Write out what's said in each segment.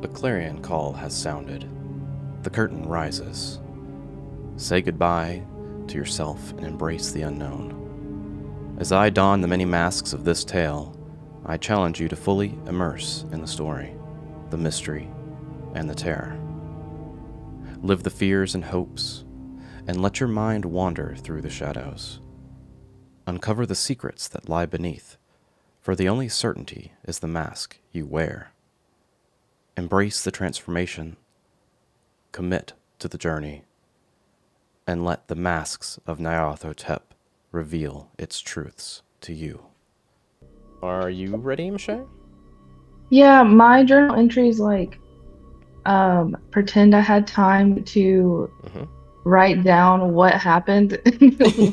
A clarion call has sounded. The curtain rises. Say goodbye to yourself and embrace the unknown. As I don the many masks of this tale, I challenge you to fully immerse in the story, the mystery, and the terror. Live the fears and hopes, and let your mind wander through the shadows. Uncover the secrets that lie beneath, for the only certainty is the mask you wear. Embrace the transformation, commit to the journey, and let the masks of Nyarlathotep reveal its truths to you. Are you ready, Michelle? Yeah, my journal entries pretend I had time to write down what happened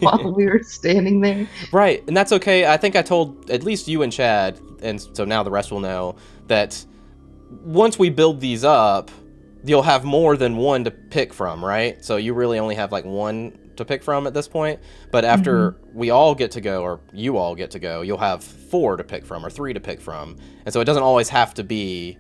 while we were standing there. Right, and that's okay. I think I told at least you and Chad, and so now the rest will know, that once we build these up, you'll have more than one to pick from, right? So you really only have like one to pick from at this point. But after we all get to go, or you all get to go, you'll have 4 to pick from, or 3 to pick from. And so it doesn't always have to be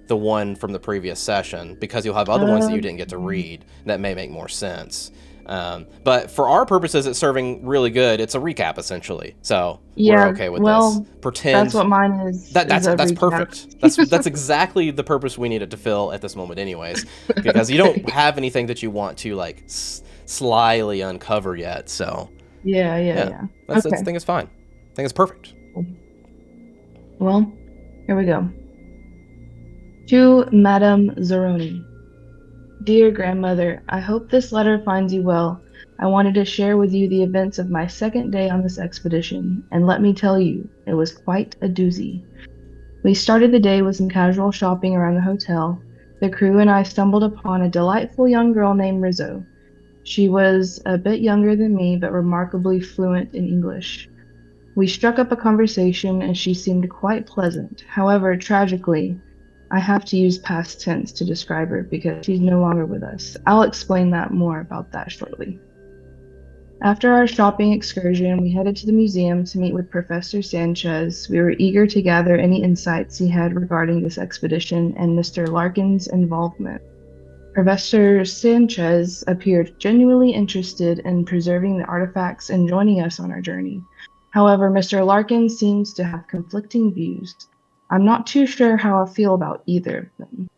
the one from the previous session, because you'll have other ones that you didn't get to read that may make more sense. But for our purposes, it's serving really good. It's a recap, essentially. So we're okay with this. Pretend that's what mine is. That's recap. perfect. That's exactly the purpose we needed to fill at this moment, anyways. Because you don't have anything that you want to like slyly uncover yet. So yeah. I think it's fine. I think it's perfect. Well, here we go. To Madame Zeroni. Dear grandmother, I hope this letter finds you well. I wanted to share with you the events of my second day on this expedition, and let me tell you, it was quite a doozy. We started the day with some casual shopping around the hotel. The crew and I stumbled upon a delightful young girl named Rizzo. She was a bit younger than me, but remarkably fluent in English. We struck up a conversation, and she seemed quite pleasant. However, tragically, I have to use past tense to describe her because she's no longer with us. I'll explain more about that shortly. After our shopping excursion, we headed to the museum to meet with Professor Sanchez. We were eager to gather any insights he had regarding this expedition and Mr. Larkin's involvement. Professor Sanchez appeared genuinely interested in preserving the artifacts and joining us on our journey. However, Mr. Larkin seems to have conflicting views. I'm not too sure how I feel about either of them.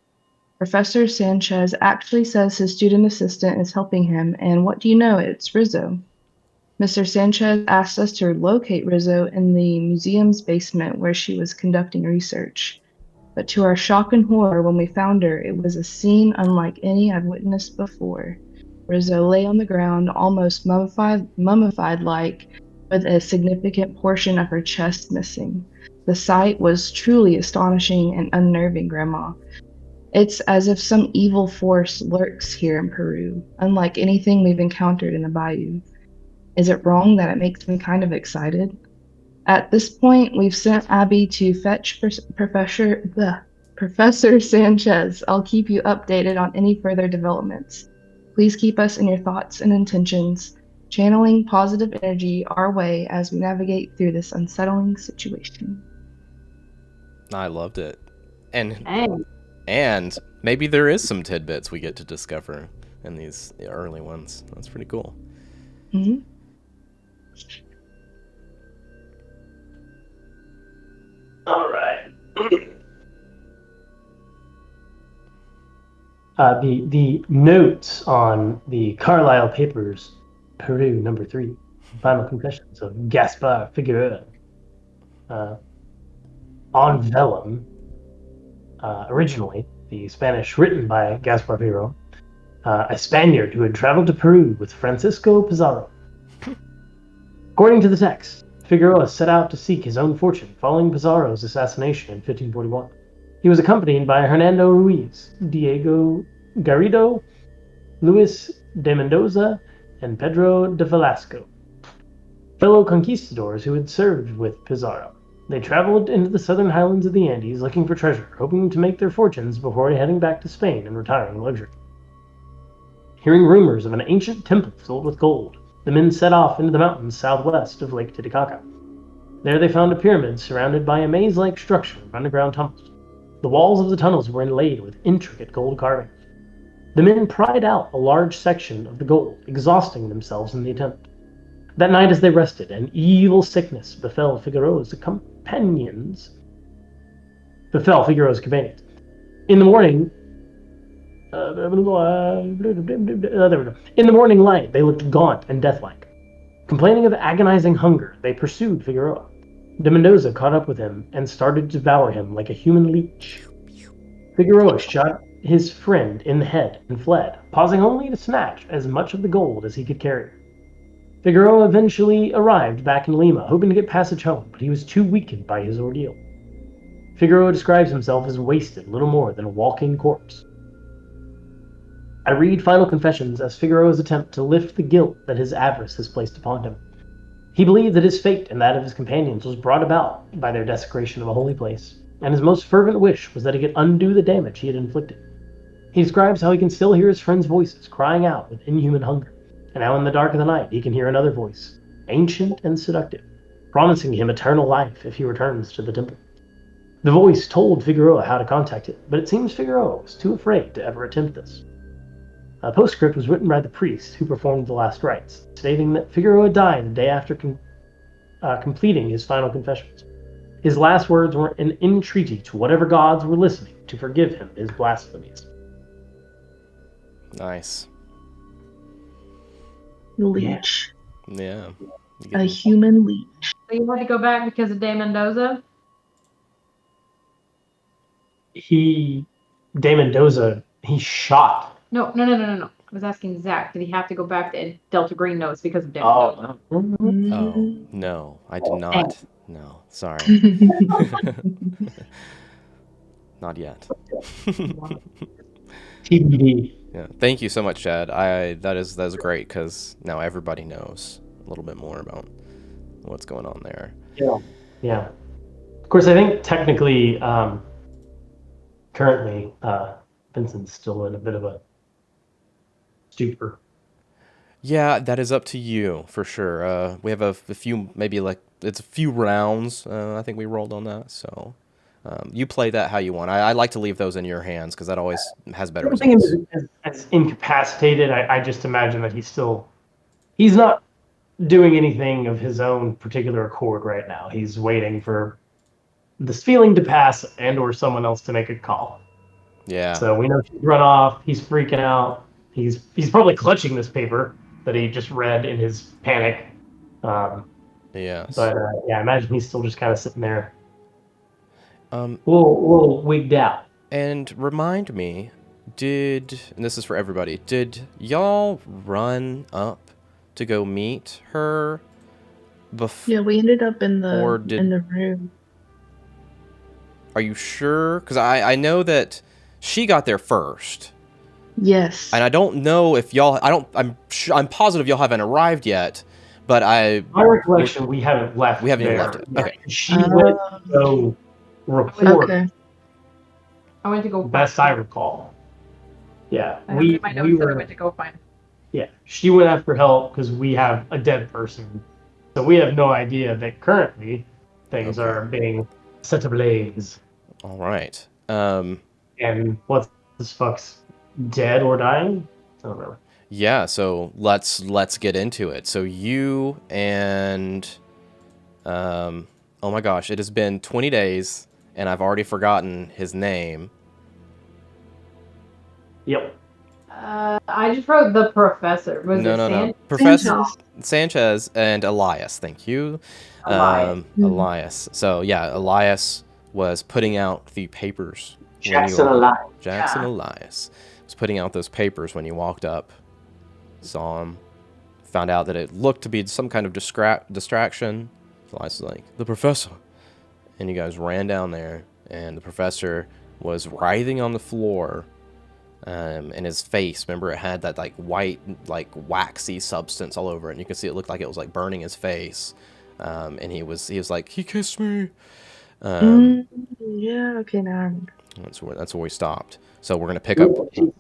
Professor Sanchez actually says his student assistant is helping him, and what do you know, it's Rizzo. Mr. Sanchez asked us to locate Rizzo in the museum's basement where she was conducting research. But to our shock and horror when we found her, it was a scene unlike any I've witnessed before. Rizzo lay on the ground, almost mummified-like, with a significant portion of her chest missing. The sight was truly astonishing and unnerving, Grandma. It's as if some evil force lurks here in Peru, unlike anything we've encountered in the bayou. Is it wrong that it makes me kind of excited? At this point, we've sent Abby to fetch Professor Sanchez. I'll keep you updated on any further developments. Please keep us in your thoughts and intentions, channeling positive energy our way as we navigate through this unsettling situation. I loved it. And maybe there is some tidbits we get to discover in these early ones. That's pretty cool. Mm-hmm. All right. The notes on the Carlisle Papers, Peru number 3, Final Confessions of Gaspar Figueroa, on vellum, originally the Spanish written by Gaspar Figueroa, a Spaniard who had traveled to Peru with Francisco Pizarro. According to the text, Figueroa set out to seek his own fortune following Pizarro's assassination in 1541. He was accompanied by Hernando Ruiz, Diego Garrido, Luis de Mendoza, and Pedro de Velasco, fellow conquistadors who had served with Pizarro. They traveled into the southern highlands of the Andes looking for treasure, hoping to make their fortunes before heading back to Spain and retiring in luxury. Hearing rumors of an ancient temple filled with gold, the men set off into the mountains southwest of Lake Titicaca. There they found a pyramid surrounded by a maze-like structure of underground tunnels. The walls of the tunnels were inlaid with intricate gold carving. The men pried out a large section of the gold, exhausting themselves in the attempt. That night as they rested, an evil sickness befell Figueroa's companions. In the morning, there we go. In the morning light, they looked gaunt and deathlike. Complaining of agonizing hunger, they pursued Figueroa. De Mendoza caught up with him and started to devour him like a human leech. Figueroa shot his friend in the head and fled, pausing only to snatch as much of the gold as he could carry. Figueroa eventually arrived back in Lima, hoping to get passage home, but he was too weakened by his ordeal. Figueroa describes himself as wasted, little more than a walking corpse. I read Final Confessions as Figueroa's attempt to lift the guilt that his avarice has placed upon him. He believed that his fate and that of his companions was brought about by their desecration of a holy place, and his most fervent wish was that he could undo the damage he had inflicted. He describes how he can still hear his friends' voices crying out with inhuman hunger, and how in the dark of the night he can hear another voice, ancient and seductive, promising him eternal life if he returns to the temple. The voice told Figueroa how to contact it, but it seems Figueroa was too afraid to ever attempt this. A postscript was written by the priest who performed the last rites, stating that Figueroa died the day after completing his final confessions. His last words were an entreaty to whatever gods were listening to forgive him his blasphemies. Nice. Leech. Yeah. A human leech. So you had to go back because of De Mendoza? De Mendoza, he shot. No. I was asking Zach, did he have to go back to Delta Green Notes because of De Mendoza? Oh, no, I did not. No, sorry. Not yet. TBD. Yeah, thank you so much, Chad. That is great because now everybody knows a little bit more about what's going on there. Yeah. Of course, I think technically, currently, Vincent's still in a bit of a stupor. Yeah, that is up to you for sure. We have a few, maybe like it's a few rounds. I think we rolled on that, so you play that how you want. I like to leave those in your hands because that always has better results. As incapacitated, I just imagine that he's not doing anything of his own particular accord right now. He's waiting for this feeling to pass and or someone else to make a call. Yeah. So we know he's run off. He's freaking out. He's probably clutching this paper that he just read in his panic. Yes. But I imagine he's still just kind of sitting there, a Um, little wigged out. and remind me, and this is for everybody, did y'all run up to go meet her before? Yeah, we ended up in the room. Are you sure? Because I know that she got there first. Yes. And I don't know if y'all. I'm positive y'all haven't arrived yet. But My recollection, we haven't left. We haven't even there. left it. Okay. She went to go report. Okay. I went to go. Best I recall. Yeah, I went to go find him. Yeah, she went after help because we have a dead person, so we have no idea that currently things are being set ablaze. All right. And what this fuck's dead or dying? I don't remember. Yeah. So let's get into it. So you and oh my gosh, it has been 20 days and I've already forgotten his name. Yep. I just wrote the professor. No. Professor Sanchez and Elias. Thank you. Elias. So yeah, Elias was putting out the papers. Jackson Elias was putting out those papers when you walked up. Saw him. Found out that it looked to be some kind of distraction. Elias was like, the professor. And you guys ran down there, and the professor was writhing on the floor. And his face, remember, it had that like white, like waxy substance all over it, and you could see it looked like it was like burning his face. And he was like, he kissed me. Yeah. Okay. Now I remember. That's where we stopped. So we're gonna pick up. Who?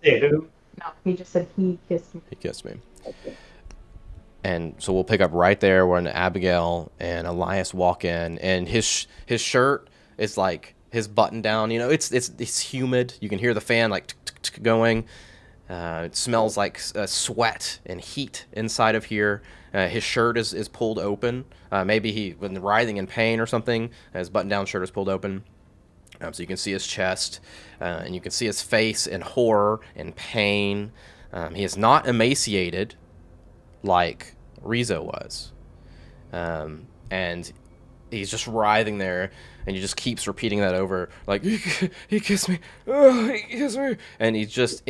No, he just said he kissed me. He kissed me. And so we'll pick up right there when Abigail and Elias walk in, and his shirt is like his button down. You know, it's humid. You can hear the fan like going. It smells like sweat and heat inside of here. His shirt is pulled open. Maybe he was writhing in pain or something. His button-down shirt is pulled open. So you can see his chest, and you can see his face in horror and pain. He is not emaciated like Rizzo was. And he's just writhing there, and he just keeps repeating that over, like, he kissed me, oh, he kissed me. And he's just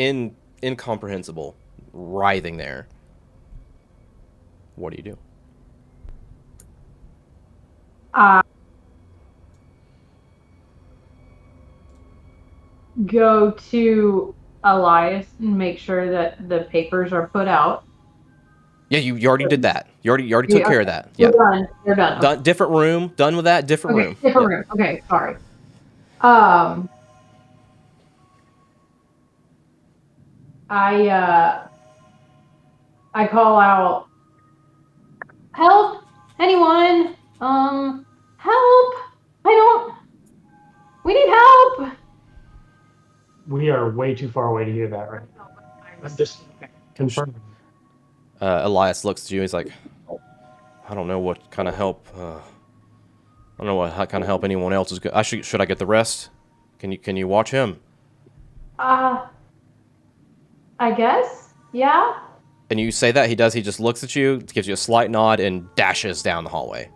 incomprehensible, writhing there. What do you do? Go to Elias and make sure that the papers are put out. Yeah, you already did that. You already took care of that. Yeah, You're done. Done. Different room. Done with that. Different room. Different room. Okay, sorry. I call out, help! Anyone? Help! We need help! We are way too far away to hear that, right? I'm just confirming. Elias looks at you. He's like, I don't know what kind of help. I don't know what kind of help anyone else is. Should I get the rest? Can you watch him? I guess. Yeah. And you say that, he does. He just looks at you, gives you a slight nod, and dashes down the hallway.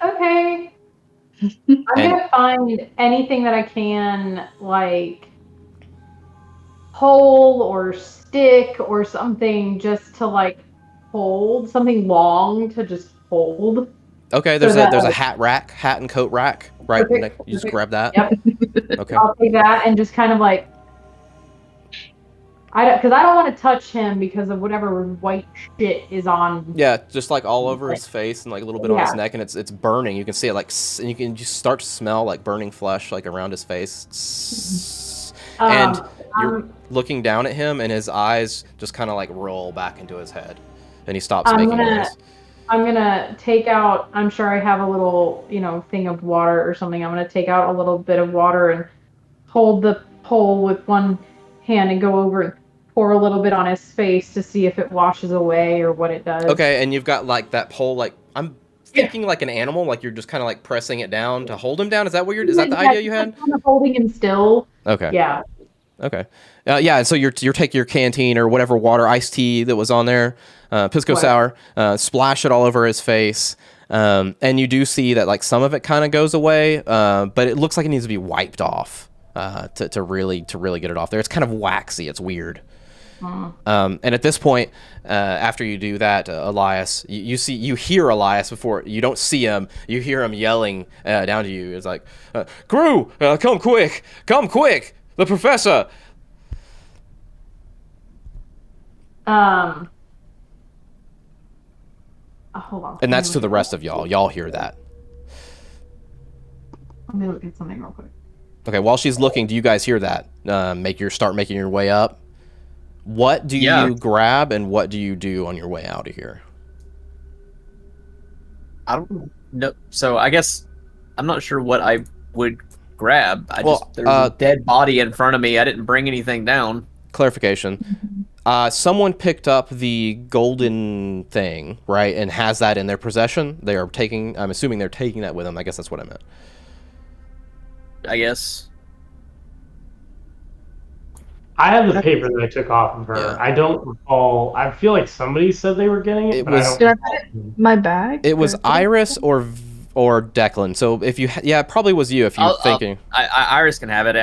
Okay. I'm gonna find anything that I can, like pole or stick or something, just to like hold something long to just hold. Okay, there's a hat and coat rack, right? Perfect. You just grab that. Yep. Okay. I'll take that and just kind of like, because I don't want to touch him because of whatever white shit is on. Yeah, just like all over his face and like a little bit on his neck, and it's burning. You can see it like, and you can just start to smell like burning flesh like around his face. And you're looking down at him, and his eyes just kind of like roll back into his head, and he stops making noise. I'm gonna take out. I'm sure I have a little, thing of water or something. I'm gonna take out a little bit of water and hold the pole with one hand and go over and pour a little bit on his face to see if it washes away or what it does. Okay, and you've got like that pole, like I'm thinking like an animal, like you're just kind of like pressing it down to hold him down. Is that what is that the idea you had? Kind of holding him still. Okay. Yeah. Okay. Yeah. So you're taking your canteen or whatever water, iced tea that was on there, pisco sour, splash it all over his face, and you do see that like some of it kind of goes away, but it looks like it needs to be wiped off to really get it off there. It's kind of waxy. It's weird. And at this point, after you do that, Elias, you hear Elias before you don't see him. You hear him yelling down to you. It's like, crew, come quick, the professor. Hold on. And that's to the rest of y'all. Y'all hear that. Let me look at something real quick. Okay, while she's looking, do you guys hear that? Start making your way up. What do you grab and what do you do on your way out of here? I don't know. So I guess I'm not sure what I would grab. There's a dead body in front of me. I didn't bring anything down. Clarification. Someone picked up the golden thing, right, and has that in their possession. I'm assuming they're taking that with them. I guess that's what I meant. I guess. I have the paper that I took off of her. Yeah. I don't recall. I feel like somebody said they were getting it. Did I put it in my bag? It was Iris or Declan. So if you, it probably was you. If you're thinking, Iris can have it.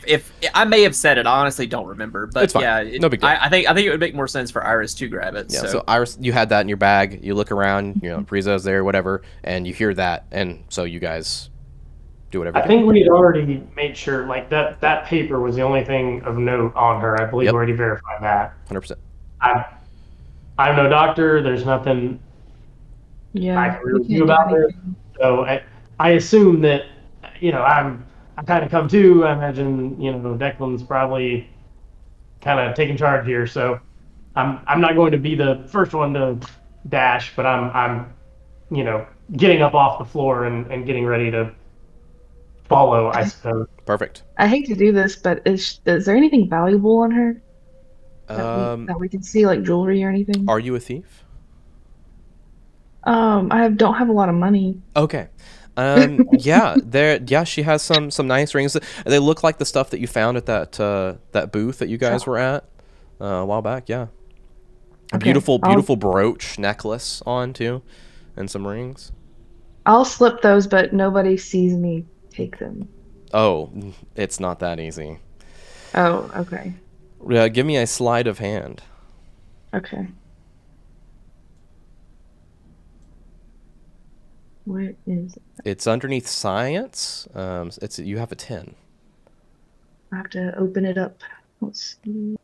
If I may have said it, I honestly don't remember. But it's fine. No big deal. I think it would make more sense for Iris to grab it. Yeah. So Iris, you had that in your bag. You look around. Rizzo's there, whatever, and you hear that, and so you guys do whatever. I think we had already made sure, like that paper was the only thing of note on her. I believe we already verified that. 100%. I'm no doctor. There's nothing I can really do about it. So I assume that I'm kind of come to. I imagine Declan's probably kind of taking charge here. So I'm not going to be the first one to dash, but I'm getting up off the floor and getting ready to follow, I suppose. Perfect. I hate to do this, but is there anything valuable on her that we can see, like jewelry or anything? Are you a thief? I don't have a lot of money. Okay. Yeah, she has some nice rings. They look like the stuff that you found at that booth that you guys were at a while back. Yeah. A beautiful brooch necklace on too, and some rings. I'll slip those, but nobody sees me take them. Oh, it's not that easy. Oh, okay. Give me a sleight of hand. Okay. Where is it? It's underneath science. You have a 10. I have to open it up. Let's see.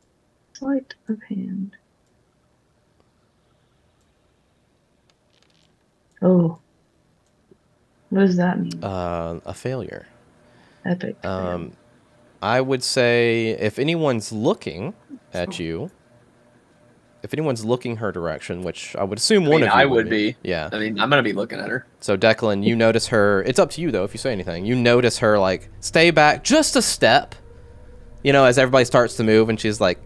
Sleight of hand. Oh. What does that mean? A failure. Epic. Fail. I would say if anyone's looking at you, if anyone's looking her direction, which I would assume one of you would be. Yeah. I mean, I'm going to be looking at her. So Declan, you notice her. It's up to you, though, if you say anything. You notice her, like, stay back just a step, you know, as everybody starts to move, and she's, like,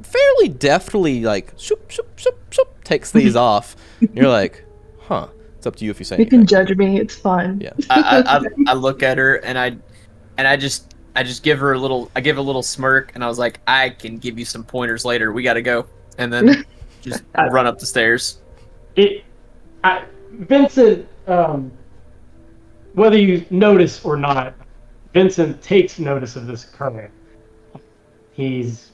fairly deftly, like, shoop, shoop, shoop, shoop, takes these off. You're like, huh. It's up to you if you say anything. You can judge me. It's fine. Yeah. I look at her, and I just give her a little smirk, and I was like, I can give you some pointers later. We got to go. And then just run up the stairs. Vincent, whether you notice or not, Vincent takes notice of this occurring. It's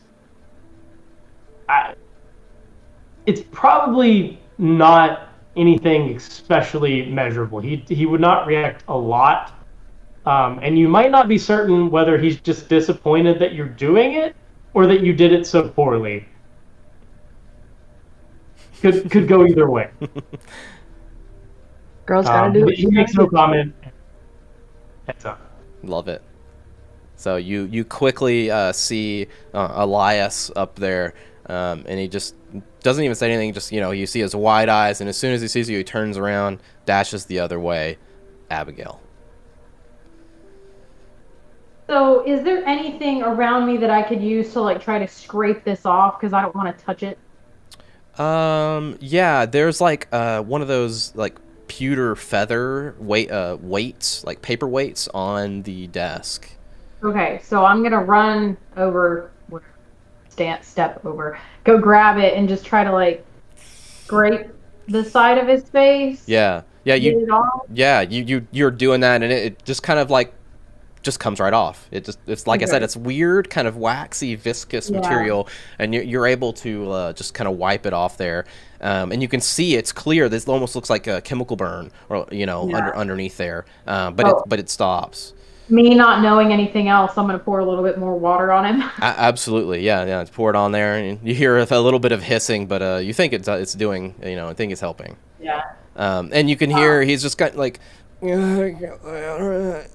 probably not anything especially measurable. He would not react a lot. And you might not be certain whether he's just disappointed that you're doing it or that you did it so poorly. Could go either way. Girls gotta do it. He makes no comment. Heads up. Love it. So you quickly see Elias up there, and he just doesn't even say anything. Just, you know, you see his wide eyes, and as soon as he sees you, he turns around, dashes the other way. Abigail. So, is there anything around me that I could use to like try to scrape this off? Because I don't want to touch it. Yeah, there's like one of those like pewter feather weights, like paper weights on the desk. Okay, so I'm gonna run over, step over, go grab it, and just try to like scrape the side of his face. Yeah, you're doing that, and it just kind of like just comes right off. It's like I said, it's weird, kind of waxy, viscous material, and you're able to just kind of wipe it off there, and you can see it's clear. This almost looks like a chemical burn, or underneath there, but it stops. Me not knowing anything else, I'm gonna pour a little bit more water on him. Absolutely, yeah. Pour it on there, and you hear a little bit of hissing, but you think it's doing, I think it's helping. Yeah. And you can hear he's just got like, and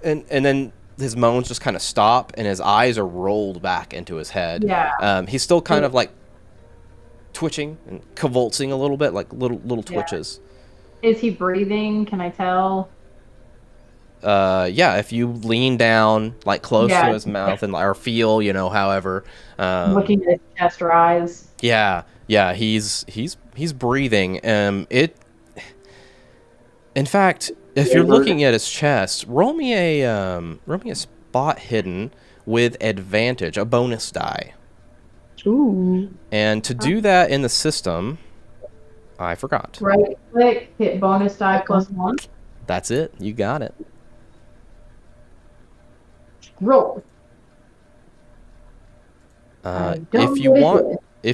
then his moans just kind of stop, and his eyes are rolled back into his head. Yeah. He's still kind of like twitching and convulsing a little bit, like little twitches. Is he breathing? Can I tell? Yeah, if you lean down like close to his mouth and or feel, however. Looking at his chest or eyes. Yeah, he's breathing. In fact, if you're looking at his chest, roll me a spot hidden with advantage, a bonus die. Ooh. And to do that in the system, I forgot. Right click, hit bonus die +1. That's it. You got it. Roll. If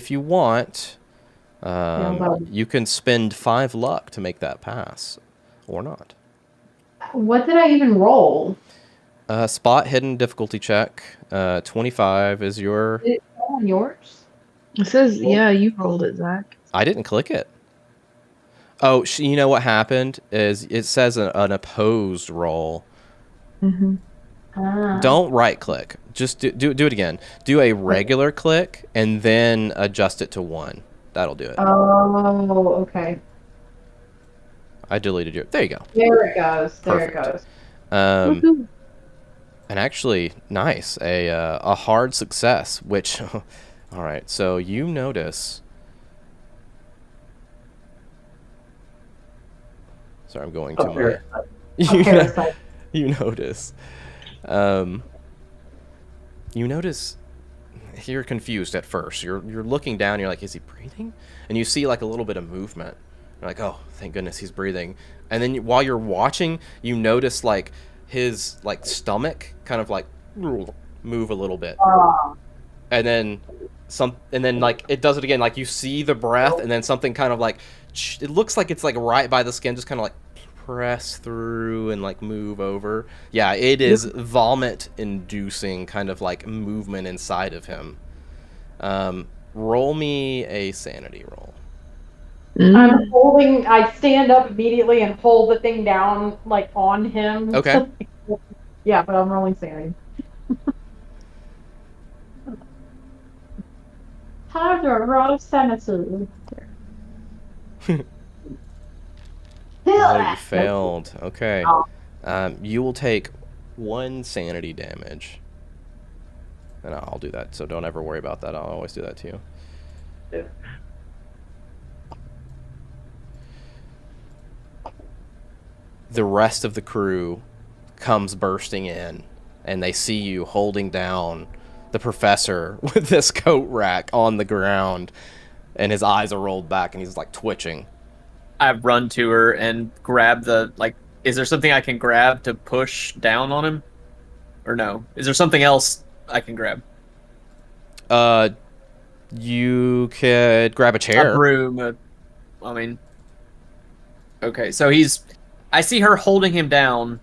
you want, you can spend 5 luck to make that pass, or not. What did I even roll? Spot hidden difficulty check. 25 is your. Is it on yours? It says, yeah, you rolled it, Zach. I didn't click it. Oh, you know what happened is it says an opposed roll. Mm-hmm. Don't right click. Just do it again. Do a regular click and then adjust it to 1. That'll do it. Oh, okay. I deleted your. There you go. There it goes. Perfect. There it goes. And actually, nice. A hard success, which... all right, so you notice... Sorry, I'm going to my... You notice... you notice... You're confused at first. You're looking down, you're like, is he breathing? And you see like a little bit of movement. You're like, oh, thank goodness he's breathing. And then while you're watching, you notice like his like stomach kind of like move a little bit. And then like it does it again. Like you see the breath, and then something kind of like it looks like it's like right by the skin, just kind of like press through and like move over. Yeah, it is vomit-inducing kind of like movement inside of him. Roll me a sanity roll. I stand up immediately and hold the thing down like on him. Okay. Yeah, but I'm rolling sanity. How to roll sanity? Oh, you failed. Okay. You will take 1 sanity damage. And I'll do that, so don't ever worry about that. I'll always do that to you. Yeah. The rest of the crew comes bursting in, and they see you holding down the professor with this coat rack on the ground, and his eyes are rolled back, and he's like twitching. I run to her and grab the, like, is there something I can grab to push down on him? Or no? Is there something else I can grab? You could grab a chair. A broom. Okay, so I see her holding him down.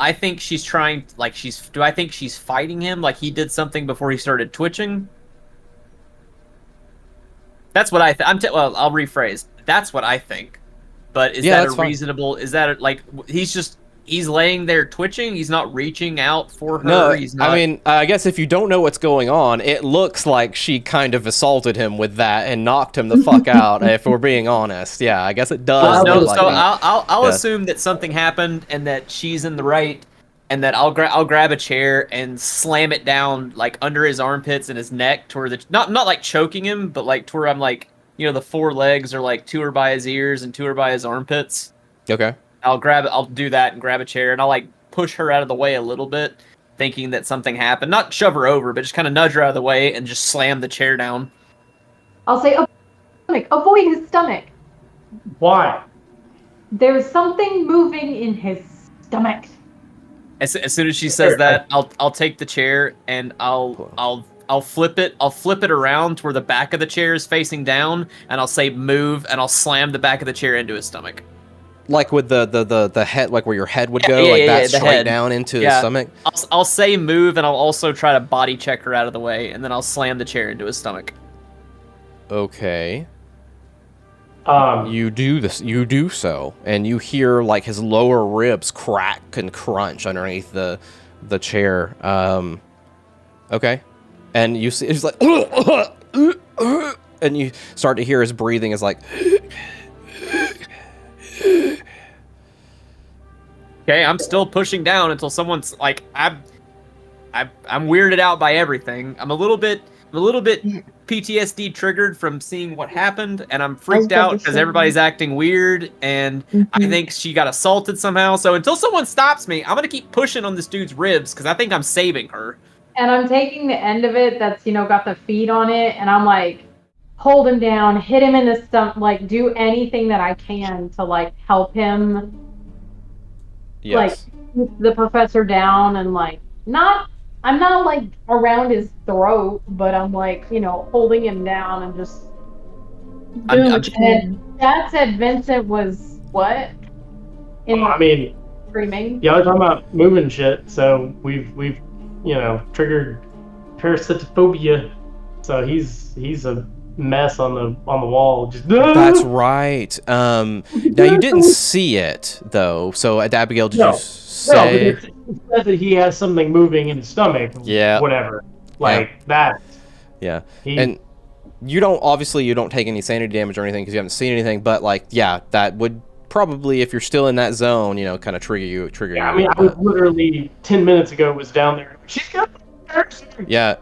I think she's trying, like, do I think she's fighting him? Like he did something before he started twitching? That's what I think. Well, I'll rephrase. That's what I think. But is that a reasonable? Is that like he's laying there twitching? He's not reaching out for her. No, he's not... I mean, I guess if you don't know what's going on, it looks like she kind of assaulted him with that and knocked him the fuck out. If we're being honest, yeah, I guess it does. I'll assume that something happened and that she's in the right, and that I'll grab a chair and slam it down like under his armpits and his neck toward the not like choking him, but like to where I'm like. The 4 legs are like 2 are by his ears and 2 are by his armpits. Okay. I'll do that and grab a chair and I'll like push her out of the way a little bit, thinking that something happened. Not shove her over, but just kind of nudge her out of the way and just slam the chair down. I'll say, avoid his stomach. Why? There's something moving in his stomach. As soon as she says that, I'll take the chair and I'll flip it around to where the back of the chair is facing down, and I'll say move, and I'll slam the back of the chair into his stomach. Like with the head, like where your head would go, that straight head. Down into his stomach? I'll say move, and I'll also try to body check her out of the way, and then I'll slam the chair into his stomach. Okay. You do so, and you hear like his lower ribs crack and crunch underneath the chair. Okay. And you see, he's like, and you start to hear his breathing is like. Okay, I'm still pushing down until someone's like, I'm weirded out by everything. I'm a little bit PTSD triggered from seeing what happened, and I'm freaked out because everybody's acting weird, and I think she got assaulted somehow. So until someone stops me, I'm gonna keep pushing on this dude's ribs because I think I'm saving her. And I'm taking the end of it that's, got the feet on it, and I'm like, hold him down, hit him in the stomach, like, do anything that I can to, like, help him, like, keep the professor down, and, like, I'm not, like, around his throat, but I'm, like, holding him down and just... And Dad said Vincent was, what? Screaming? Yeah, we're talking about moving shit, so we've triggered parasitophobia. So he's a mess on the wall. Just That's right. Now you didn't see it though. So Abigail, did you say? No, it says that he has something moving in his stomach. Yeah. Whatever. Like that. Yeah. And you don't take any sanity damage or anything because you haven't seen anything. But like, yeah, that would probably if you're still in that zone, kind of trigger you. Yeah, a I mean, little I was literally 10 minutes ago was down there. She's got the Yeah.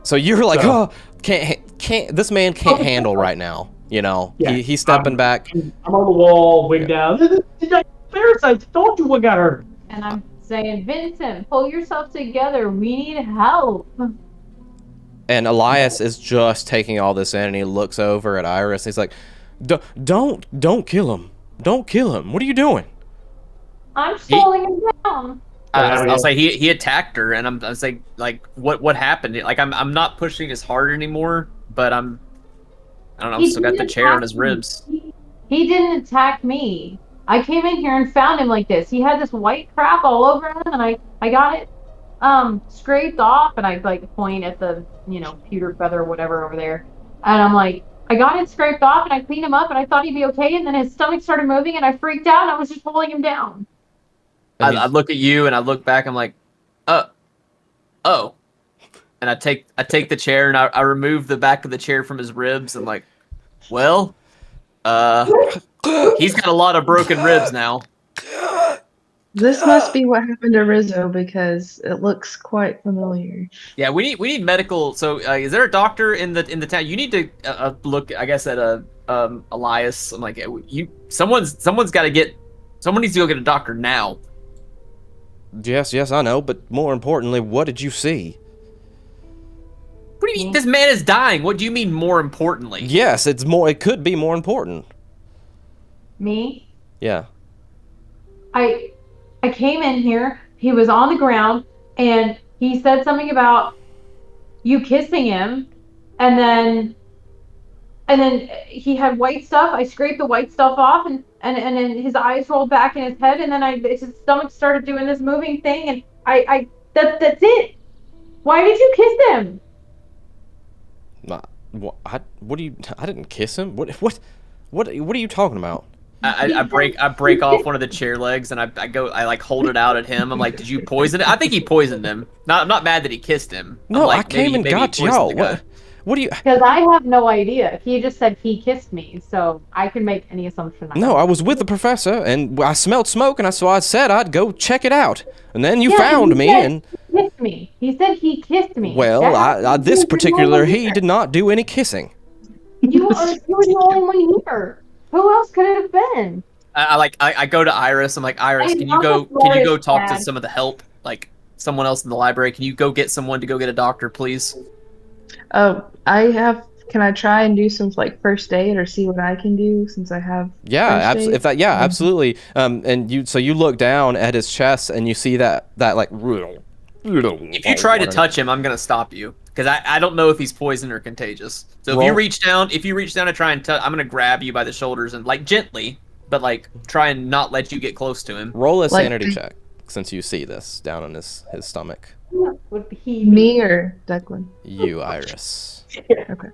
So you're like, So- oh, can't. This man can't handle right now. Yeah, He's stepping back. I'm on the wall, wigged down. Parasites, told you what got her. And I'm saying, Vincent, pull yourself together. We need help. And Elias is just taking all this in, and he looks over at Iris. And he's like, don't kill him. Don't kill him. What are you doing? I'm slowing him down. I'll say he attacked her, and I'm saying like what happened? Like I'm not pushing as hard anymore, but I don't know. I've still got the chair on his ribs. He didn't attack me. I came in here and found him like this. He had this white crap all over him, and I got it scraped off, and I like point at the pewter feather or whatever over there, and I'm like, I got it scraped off, and I cleaned him up, and I thought he'd be okay, and then his stomach started moving, and I freaked out, and I was just holding him down. I look at you and I look back. I'm like, oh, and I take the chair and I remove the back of the chair from his ribs. I'm like, well, he's got a lot of broken ribs now. This must be what happened to Rizzo because it looks quite familiar. Yeah, we need medical. So, is there a doctor in the town? You need to look, I guess, at Elias. I'm like, someone needs to go get a doctor now. Yes, I know. But more importantly, what did you see? What do you mean? This man is dying. What do you mean? More importantly? Yes, it's more. It could be more important. Me? Yeah. I came in here. He was on the ground, and he said something about you kissing him, and then he had white stuff. I scraped the white stuff off, and then his eyes rolled back in his head, and then his stomach started doing this moving thing, and that's it. Why did you kiss him? What do you? I didn't kiss him. What are you talking about? I break off one of the chair legs and I like hold it out at him. I'm like, did you poison it? I think he poisoned him. I'm not mad that he kissed him. No, like, I came and got y'all. What do you? Because I have no idea. He just said he kissed me, so I can make any assumption. No, I was with the professor and I smelled smoke, and so I said I'd go check it out. And then you found me and he kissed me. He said he kissed me. Well, this particular he did not do any kissing. You were the only one here. Who else could it have been? I go to Iris. I'm like, Iris, can you go talk to some of the help, like someone else in the library? Can you go get someone to go get a doctor, please? Can I try and do some like first aid or see what I can do since I have? Yeah, first aid? absolutely. And you look down at his chest and you see that like. If you try to touch him, I'm gonna stop you because I don't know if he's poison or contagious. So if you reach down to try and touch, I'm gonna grab you by the shoulders and like gently, but like try and not let you get close to him. Roll a sanity check since you see this down on his stomach. Would he Me or Declan? You, Iris. Okay.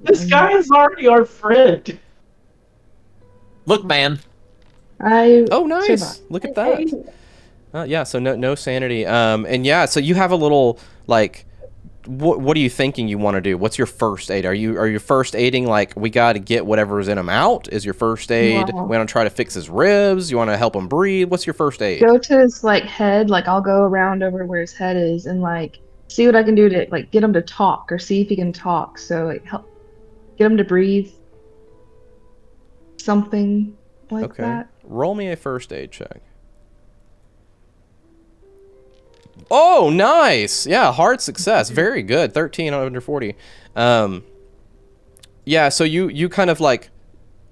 This guy is already our friend. Look, man. Oh, nice. Look at that. Yeah, so no sanity. And yeah, so you have a little like, what are you thinking you want to do? What's your first aid? Are you first aiding like we got to get whatever's in him out? Is your first aid? No. We want to try to fix his ribs. You want to help him breathe. What's your first aid? Go to his like head. Like I'll go around over where his head is and like see what I can do to like get him to talk or see if he can talk. So like help get him to breathe. Something like that. Roll me a first aid check. Oh, nice. Yeah, hard success. Very good. 13 under 40. Yeah, so you kind of like,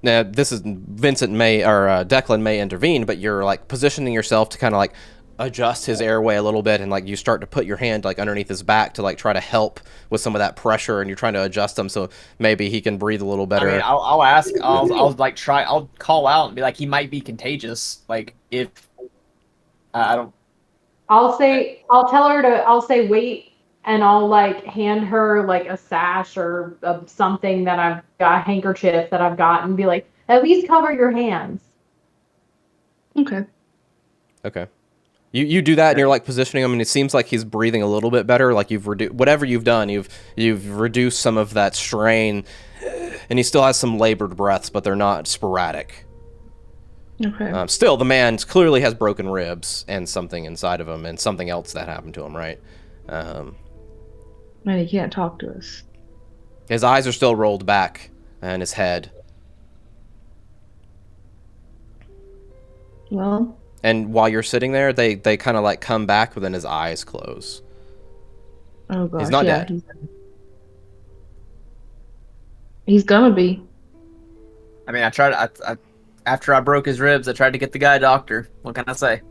now this is Vincent may, or Declan may intervene, but you're like positioning yourself to kind of like adjust his airway a little bit, and like you start to put your hand like underneath his back to like try to help with some of that pressure, and you're trying to adjust him so maybe he can breathe a little better. I mean, I'll ask, I'll like try, I'll call out and be like, he might be contagious. Like if, I don't. I'll say wait, and I'll like hand her like a sash or something that I've got, a handkerchief that I've got, and be like, at least cover your hands. Okay. You do that, and you're like positioning him, and it seems like he's breathing a little bit better. Like you've reduced whatever you've done, you've reduced some of that strain. and he still has some labored breaths, but they're not sporadic. Okay. Still, the man clearly has broken ribs and something inside of him, and something else that happened to him, right? And he can't talk to us. His eyes are still rolled back, and his head. Well. And while you're sitting there, they kind of like come back, but then his eyes close. Oh gosh, he's not yeah, dead. He's gonna be. I mean, I tried. I after I broke his ribs, I tried to get the guy a doctor. What can I say?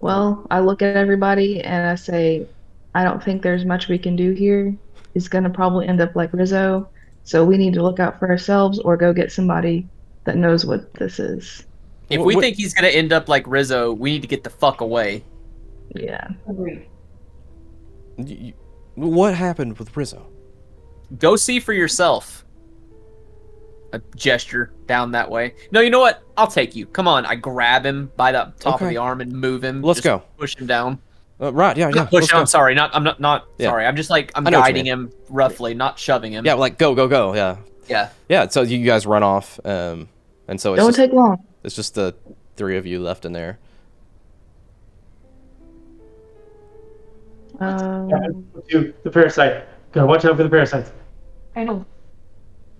Well, I look at everybody and I say, I don't think there's much we can do here. He's gonna probably end up like Rizzo, so we need to look out for ourselves or go get somebody that knows what this is. If we think he's gonna end up like Rizzo, we need to get the fuck away. Yeah. Agreed. What happened with Rizzo? Go see for yourself. A gesture down that way. No, you know what? I'll take you. Come on. I grab him by the top of the arm and move him. Let's go. Push him down. Right, yeah. Push him. I'm sorry. I'm not Yeah. sorry. I'm just like, I'm guiding him roughly, not shoving him. Yeah, like go, yeah. Yeah. Yeah, so you guys run off, and so it's Don't take long. It's just the three of you left in there. To the parasite. Gotta watch out for the parasites. I know.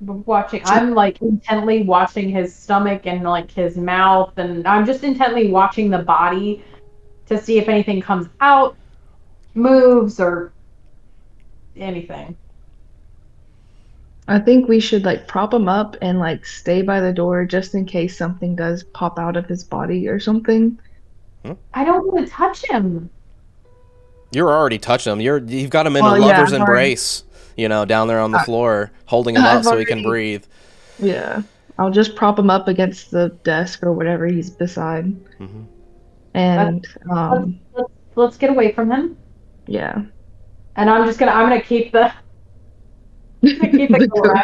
I'm like intently watching his stomach and like his mouth, and I'm just intently watching the body to see if anything comes out, moves, or anything. I think we should like prop him up and like stay by the door just in case something does pop out of his body or something. I don't want to touch him. You're already touching him. You've got him in a lover's embrace, down there on the floor, holding him up so he can breathe. Yeah. I'll just prop him up against the desk or whatever he's beside. Mm-hmm. And let's get away from him. Yeah. And I'm gonna keep the door.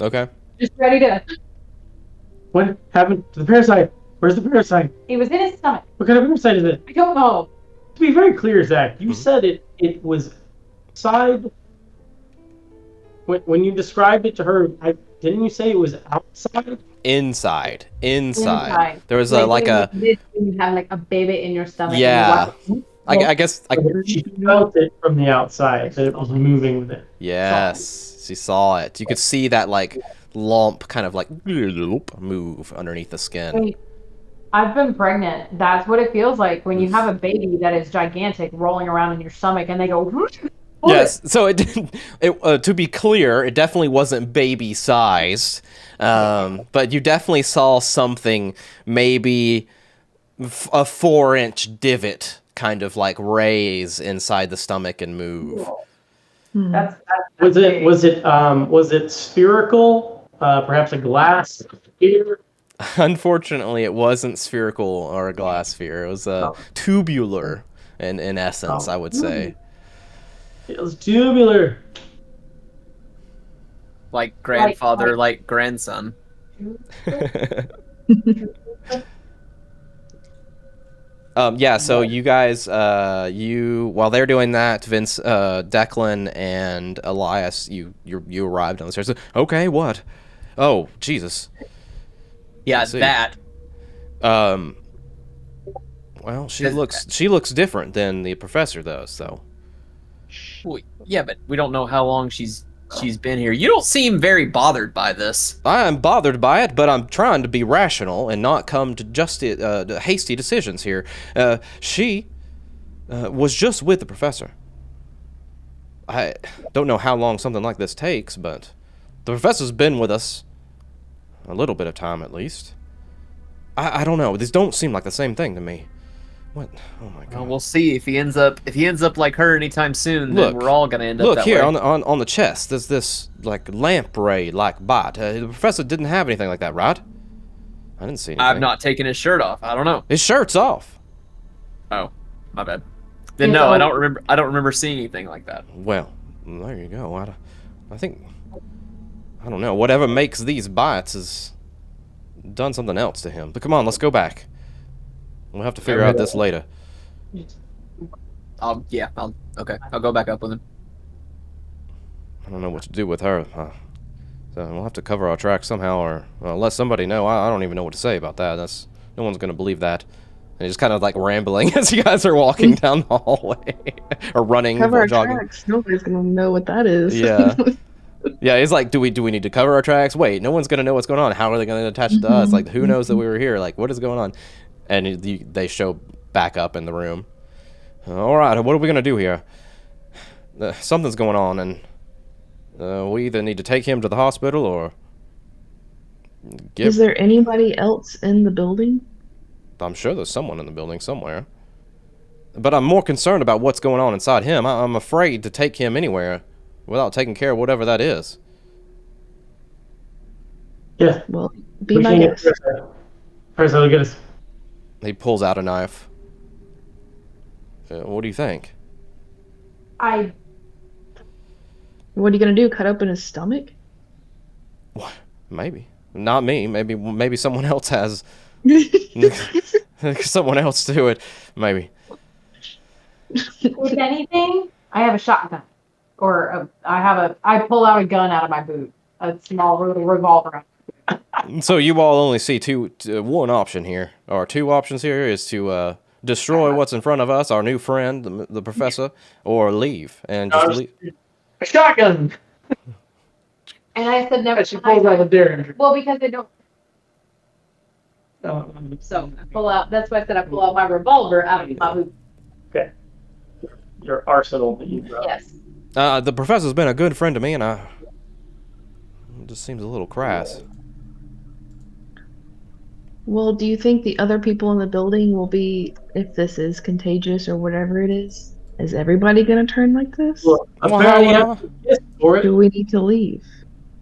Okay. Just ready to. What happened to the parasite? Where's the parasite? He was in his stomach. What kind of parasite is it? I don't know. To be very clear, Zach, you said it was inside. When you described it to her, didn't you say it was outside? Inside. There was you have like a baby in your stomach. Yeah. I guess. She felt it from the outside, that it was moving with it. Yes, she saw it. You could see that like lump kind of like move underneath the skin. I've been pregnant. That's what it feels like when you have a baby that is gigantic rolling around in your stomach, and they go. Yes. So it didn't. To be clear, it definitely wasn't baby sized, but you definitely saw something, maybe a 4-inch divot, kind of like raise inside the stomach and move. That's was it spherical? Perhaps a glass sphere? Unfortunately, it wasn't spherical or a glass sphere. It was tubular, in essence, I would say. It was tubular. Like grandfather, like grandson. Yeah, so you guys, while they're doing that, Vince, Declan, and Elias, you arrived on the stairs. Okay, what? Oh, Jesus. Yeah, that. Well, she looks different than the professor does, so. Well, yeah, but we don't know how long she's been here. You don't seem very bothered by this. I am bothered by it, but I'm trying to be rational and not come to just hasty decisions here. She was just with the professor. I don't know how long something like this takes, but the professor's been with us a little bit of time at least. I don't know. These don't seem like the same thing to me. What? Oh my god. Well, we'll see if he ends up like her anytime soon. Then we're all gonna end up. Look here way. on the chest. There's this like lamprey like bite. The professor didn't have anything like that, right? I didn't see anything. I've not taken his shirt off. I don't know. His shirt's off. Oh, my bad. Then no, I don't remember. I don't remember seeing anything like that. Well, there you go. I think I don't know. Whatever makes these bites has done something else to him. But come on, let's go back. We'll have to figure out this later. Okay. I'll go back up with him. I don't know what to do with her. So we'll have to cover our tracks somehow, or let somebody know. I don't even know what to say about that. No one's gonna believe that. And he's kind of like rambling as you guys are walking down the hallway or running, Cover our jogging. tracks. Nobody's gonna know what that is. Yeah. Yeah, it's like, do we need to cover our tracks? Wait, no one's gonna know what's going on. How are they gonna attach it to us? Like, who knows that we were here? Like, what is going on? And they show back up in the room. All right, what are we gonna do here? Something's going on, and we either need to take him to the hospital or Is there anybody else in the building? I'm sure there's someone in the building somewhere. But I'm more concerned about what's going on inside him. I'm afraid to take him anywhere without taking care of whatever that is. Yeah. Well, be my guest. First, I'll get us. He pulls out a knife. What do you think? What are you gonna do? Cut open his stomach? What? Maybe. Not me. Maybe someone else has. Someone else do it. Maybe. If anything, I have a shotgun, or I pull out a gun out of my boot, a small revolver. So you all only see one option here, or two options here, is to destroy what's in front of us, our new friend, the professor, or leave and just leave. A shotgun. And I said never. She pulls out a Derringer. Well, because they don't. So I pull out. That's why I said I pull out my revolver out of my boot. Okay. Your arsenal that you brought. Yes. The professor's been a good friend to me, and it just seems a little crass. Well, do you think the other people in the building will be, if this is contagious or whatever it is everybody gonna turn like this? Well, Do we need to leave?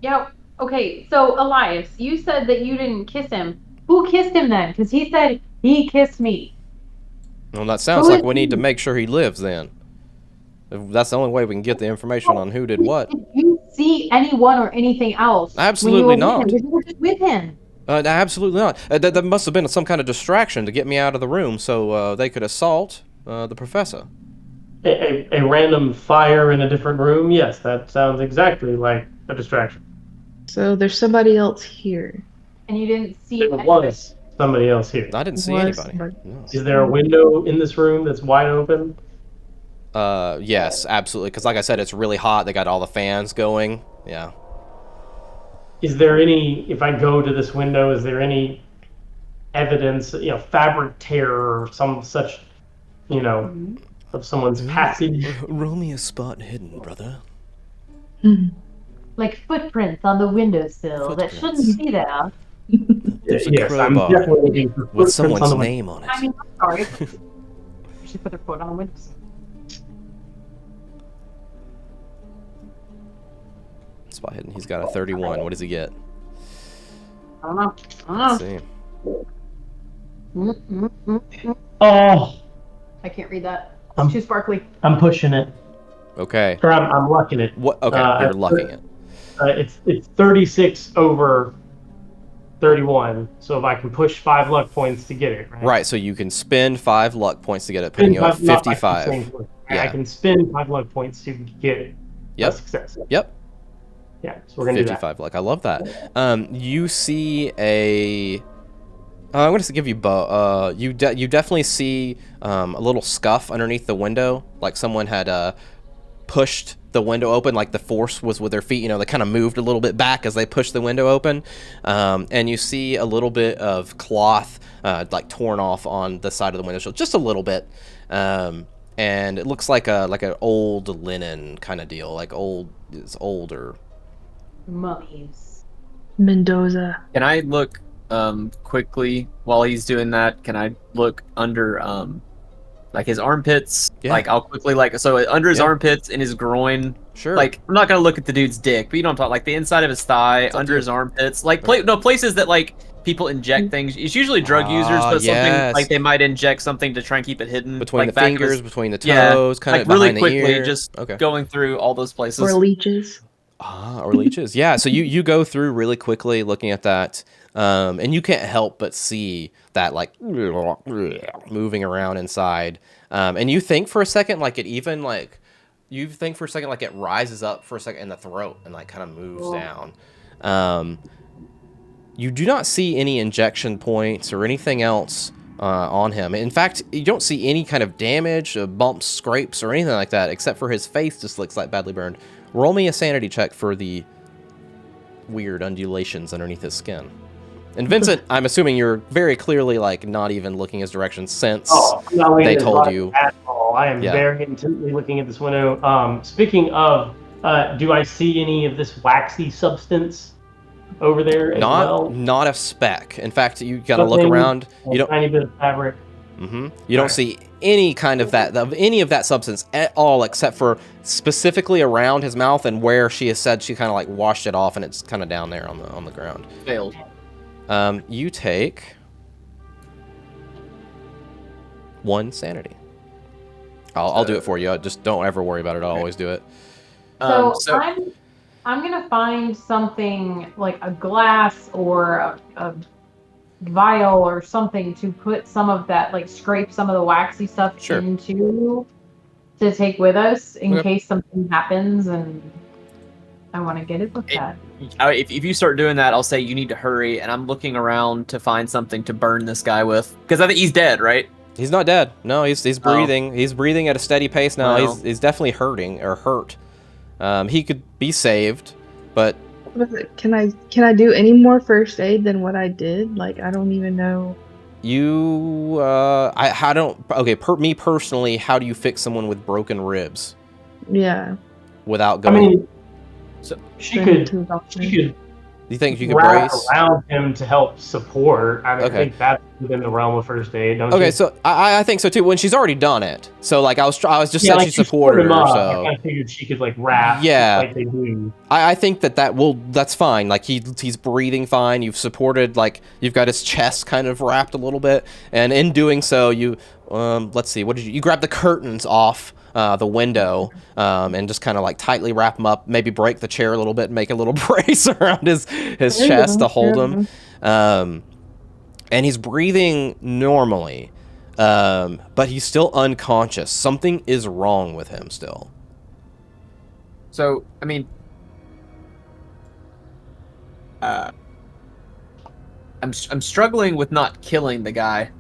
Yeah. Okay. So Elias, you said that you didn't kiss him. Who kissed him then? Because he said he kissed me. Well, that sounds like we need to make sure he lives then. That's the only way we can get the information on who did what. Did you see anyone or anything else? Absolutely not. You were just with him. Absolutely not. That must have been some kind of distraction to get me out of the room so they could assault the professor. A random fire in a different room? Yes, that sounds exactly like a distraction. So there's somebody else here. And you didn't see There was somebody else here. I didn't see anybody. No. Is there a window in this room that's wide open? Yes, absolutely. Because like I said, it's really hot. They got all the fans going. Yeah. Is there any, if I go to this window, is there any evidence, fabric tear or some such, of someone's passage? Roll me a spot hidden, brother. like footprints on the windowsill that shouldn't be there. There's a Yes, I'm crowbar definitely looking for with footprints someone's on the name on it. I mean, I'm sorry. She put her foot on the windowsill. Spot hidden. He's got a 31. What does he get? I don't know. Let's see. Oh, I can't read that. It's I'm- too sparkly. I'm pushing it. Okay. Or I'm lucking it. What? Okay, you're lucking it. It's 36 over 31. So if I can push 5 luck points to get it, right? Right. So you can spend 5 luck points to get it, putting you at 55. I can spend 5 luck points to get a success. Yep. Yeah, so we're gonna do that. 55 luck. I love that. You see a. I'm going to give you both. You definitely see a little scuff underneath the window, like someone had pushed the window open, like the force was with their feet. They kind of moved a little bit back as they pushed the window open, and you see a little bit of cloth like torn off on the side of the window sill, just a little bit, and it looks like an old linen kind of deal, like it's older. Mummies. Mendoza. Can I look quickly while he's doing that? Can I look under like his armpits? Yeah. Like I'll quickly under his armpits and his groin. Sure. Like I'm not gonna look at the dude's dick, but you know what I'm talking, like the inside of his thigh, under his armpits, like places that like people inject things. It's usually drug users, but something like they might inject something to try and keep it hidden between like the fingers, between the toes, kind of really behind quickly, the ear. just going through all those places. Or leeches. Or leeches. Yeah, so you go through really quickly looking at that, and you can't help but see that like moving around inside, and you think for a second like it even like you think for a second like it rises up for a second in the throat and like kind of moves down. You do not see any injection points or anything else on him. In fact, you don't see any kind of damage, bumps, scrapes, or anything like that, except for his face just looks like badly burned. Roll me a sanity check for the weird undulations underneath his skin. And Vincent, I'm assuming you're very clearly like not even looking his direction since they told you. At all. I am very intently looking at this window. Speaking of, do I see any of this waxy substance over there as well? Not a speck. In fact, you gotta look around. You don't. Tiny bit of fabric. You don't see any kind of any of that substance at all, except for specifically around his mouth and where she has said she kind of like washed it off, and it's kind of down there on the ground. Failed. You take 1 sanity. I'll do it for you. Just don't ever worry about it. I'll always do it. So I'm gonna find something like a glass or a vial or something to put some of that, like scrape some of the waxy stuff into to take with us in case something happens, and I want to get it looked at. If you start doing that, I'll say you need to hurry, and I'm looking around to find something to burn this guy with, because I think he's dead, right? He's not dead. No, he's breathing. He's breathing at a steady pace now. Well, he's definitely hurting or hurt. He could be saved, but can I do any more first aid than what I did? Like, I don't even know. You me personally, how do you fix someone with broken ribs? Yeah. Without going. I mean, so she could. You think you could wrap brace around him to help support? I think that's within the realm of first aid. Don't you? So I think so too. When she's already done it, so like I was just said, she supported her. So I figured she could like wrap. Yeah, like they do. I think that's fine. Like he's breathing fine. You've supported, like you've got his chest kind of wrapped a little bit, and in doing so, you let's see, what did you grab the curtains off the window and just kind of like tightly wrap him up, maybe break the chair a little bit and make a little brace around his chest to hold him. And he's breathing normally, but he's still unconscious. Something is wrong with him still. So, I mean, I'm struggling with not killing the guy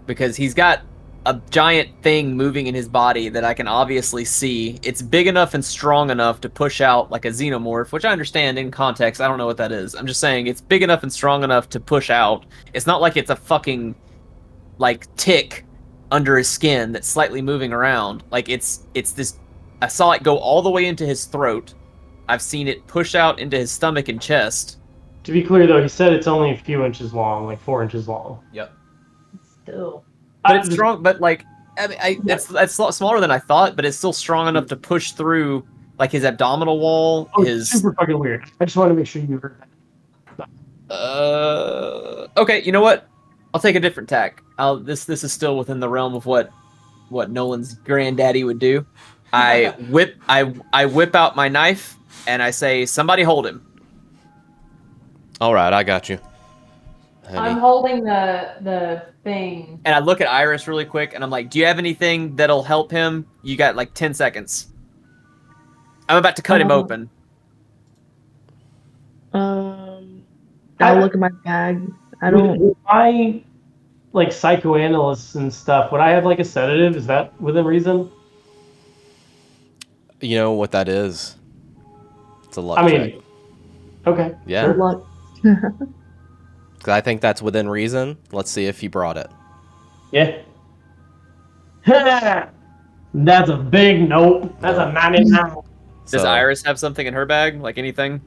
because he's got a giant thing moving in his body that I can obviously see. It's big enough and strong enough to push out like a xenomorph, which I understand in context. I don't know what that is. I'm just saying it's big enough and strong enough to push out. It's not like it's a fucking like tick under his skin that's slightly moving around. Like it's this. I saw it go all the way into his throat. I've seen it push out into his stomach and chest. To be clear though, he said it's only a few inches long, like 4 inches long. Yep. Still. But it's strong, but like, that's a lot smaller than I thought, but it's still strong enough to push through like his abdominal wall. It's super fucking weird. I just want to make sure you heard that. Okay, you know what? I'll take a different tack. This is still within the realm of what Nolan's granddaddy would do. I whip out my knife and I say, "Somebody hold him." All right, I got you. I'm holding the thing. And I look at Iris really quick, and I'm like, "Do you have anything that'll help him? You got like 10 seconds. I'm about to cut him open." I'll look at my bag. Would I, like psychoanalysts and stuff, would I have like a sedative? Is that within reason? You know what that is? It's a luck check. Okay. Yeah. Sure. Luck. I think that's within reason. Let's see if he brought it. Yeah. That's a big nope. That's a 99. Does Iris have something in her bag? Like anything?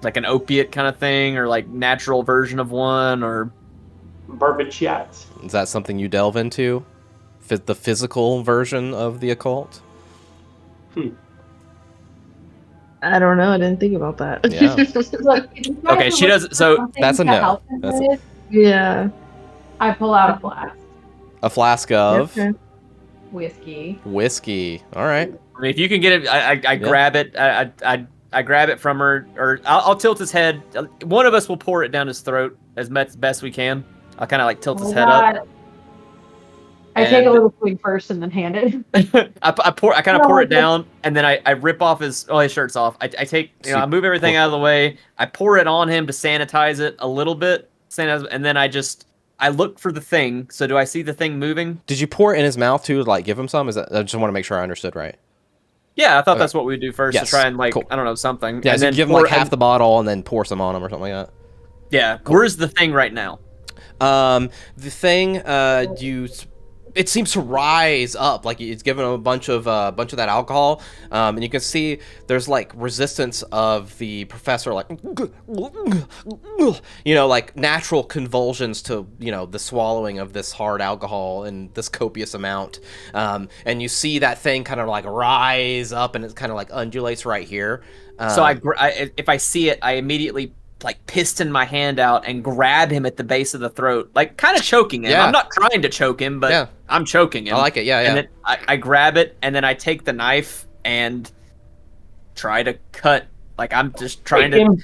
Like an opiate kind of thing, or like natural version of one, or barbiturates? Is that something you delve into? The physical version of the occult? I don't know. I didn't think about that. Yeah. Okay, she does. So that's a no. Yeah. I pull out a flask. A flask of whiskey. Whiskey. All right. I mean, if you can get it, I grab it. I grab it from her, or I'll tilt his head. One of us will pour it down his throat as best we can. I'll kind of like tilt his head up. I take a little swig first and then hand it. I kind of pour it down, and then I rip off his shirt's off. I take, I move everything out of the way. I pour it on him to sanitize it a little bit, and then I look for the thing. So do I see the thing moving? Did you pour it in his mouth too, like give him some? I just want to make sure I understood right. Yeah, I thought that's what we'd do first, to try and cool. I don't know, something. Yeah, and then give him like half the bottle and then pour some on him or something like that. Yeah, cool. Where's the thing right now? The thing, it seems to rise up, like it's given a bunch of that alcohol, and you can see there's like resistance of the professor, like like natural convulsions to the swallowing of this hard alcohol in this copious amount, and you see that thing kind of like rise up, and it kind of like undulates right here. So if I see it, I immediately like piston my hand out and grab him at the base of the throat, like kind of choking him. Yeah. I'm not trying to choke him, but I'm choking him. I like it, yeah. And then I grab it, and then I take the knife and try to cut. Like I'm just trying to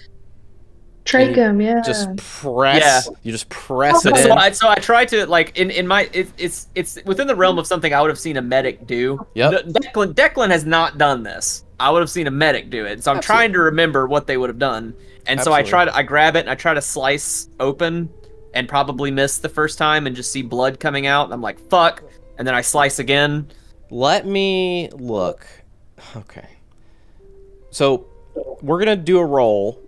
trach him, yeah. Just press. Yeah. You just press it in. So I try to like in my it's within the realm of something I would have seen a medic do. Yep. Declan has not done this. I would have seen a medic do it. So I'm trying to remember what they would have done. And so I grab it and I try to slice open and probably miss the first time and just see blood coming out. And I'm like, fuck. And then I slice again. Let me look. Okay. So we're going to do a roll,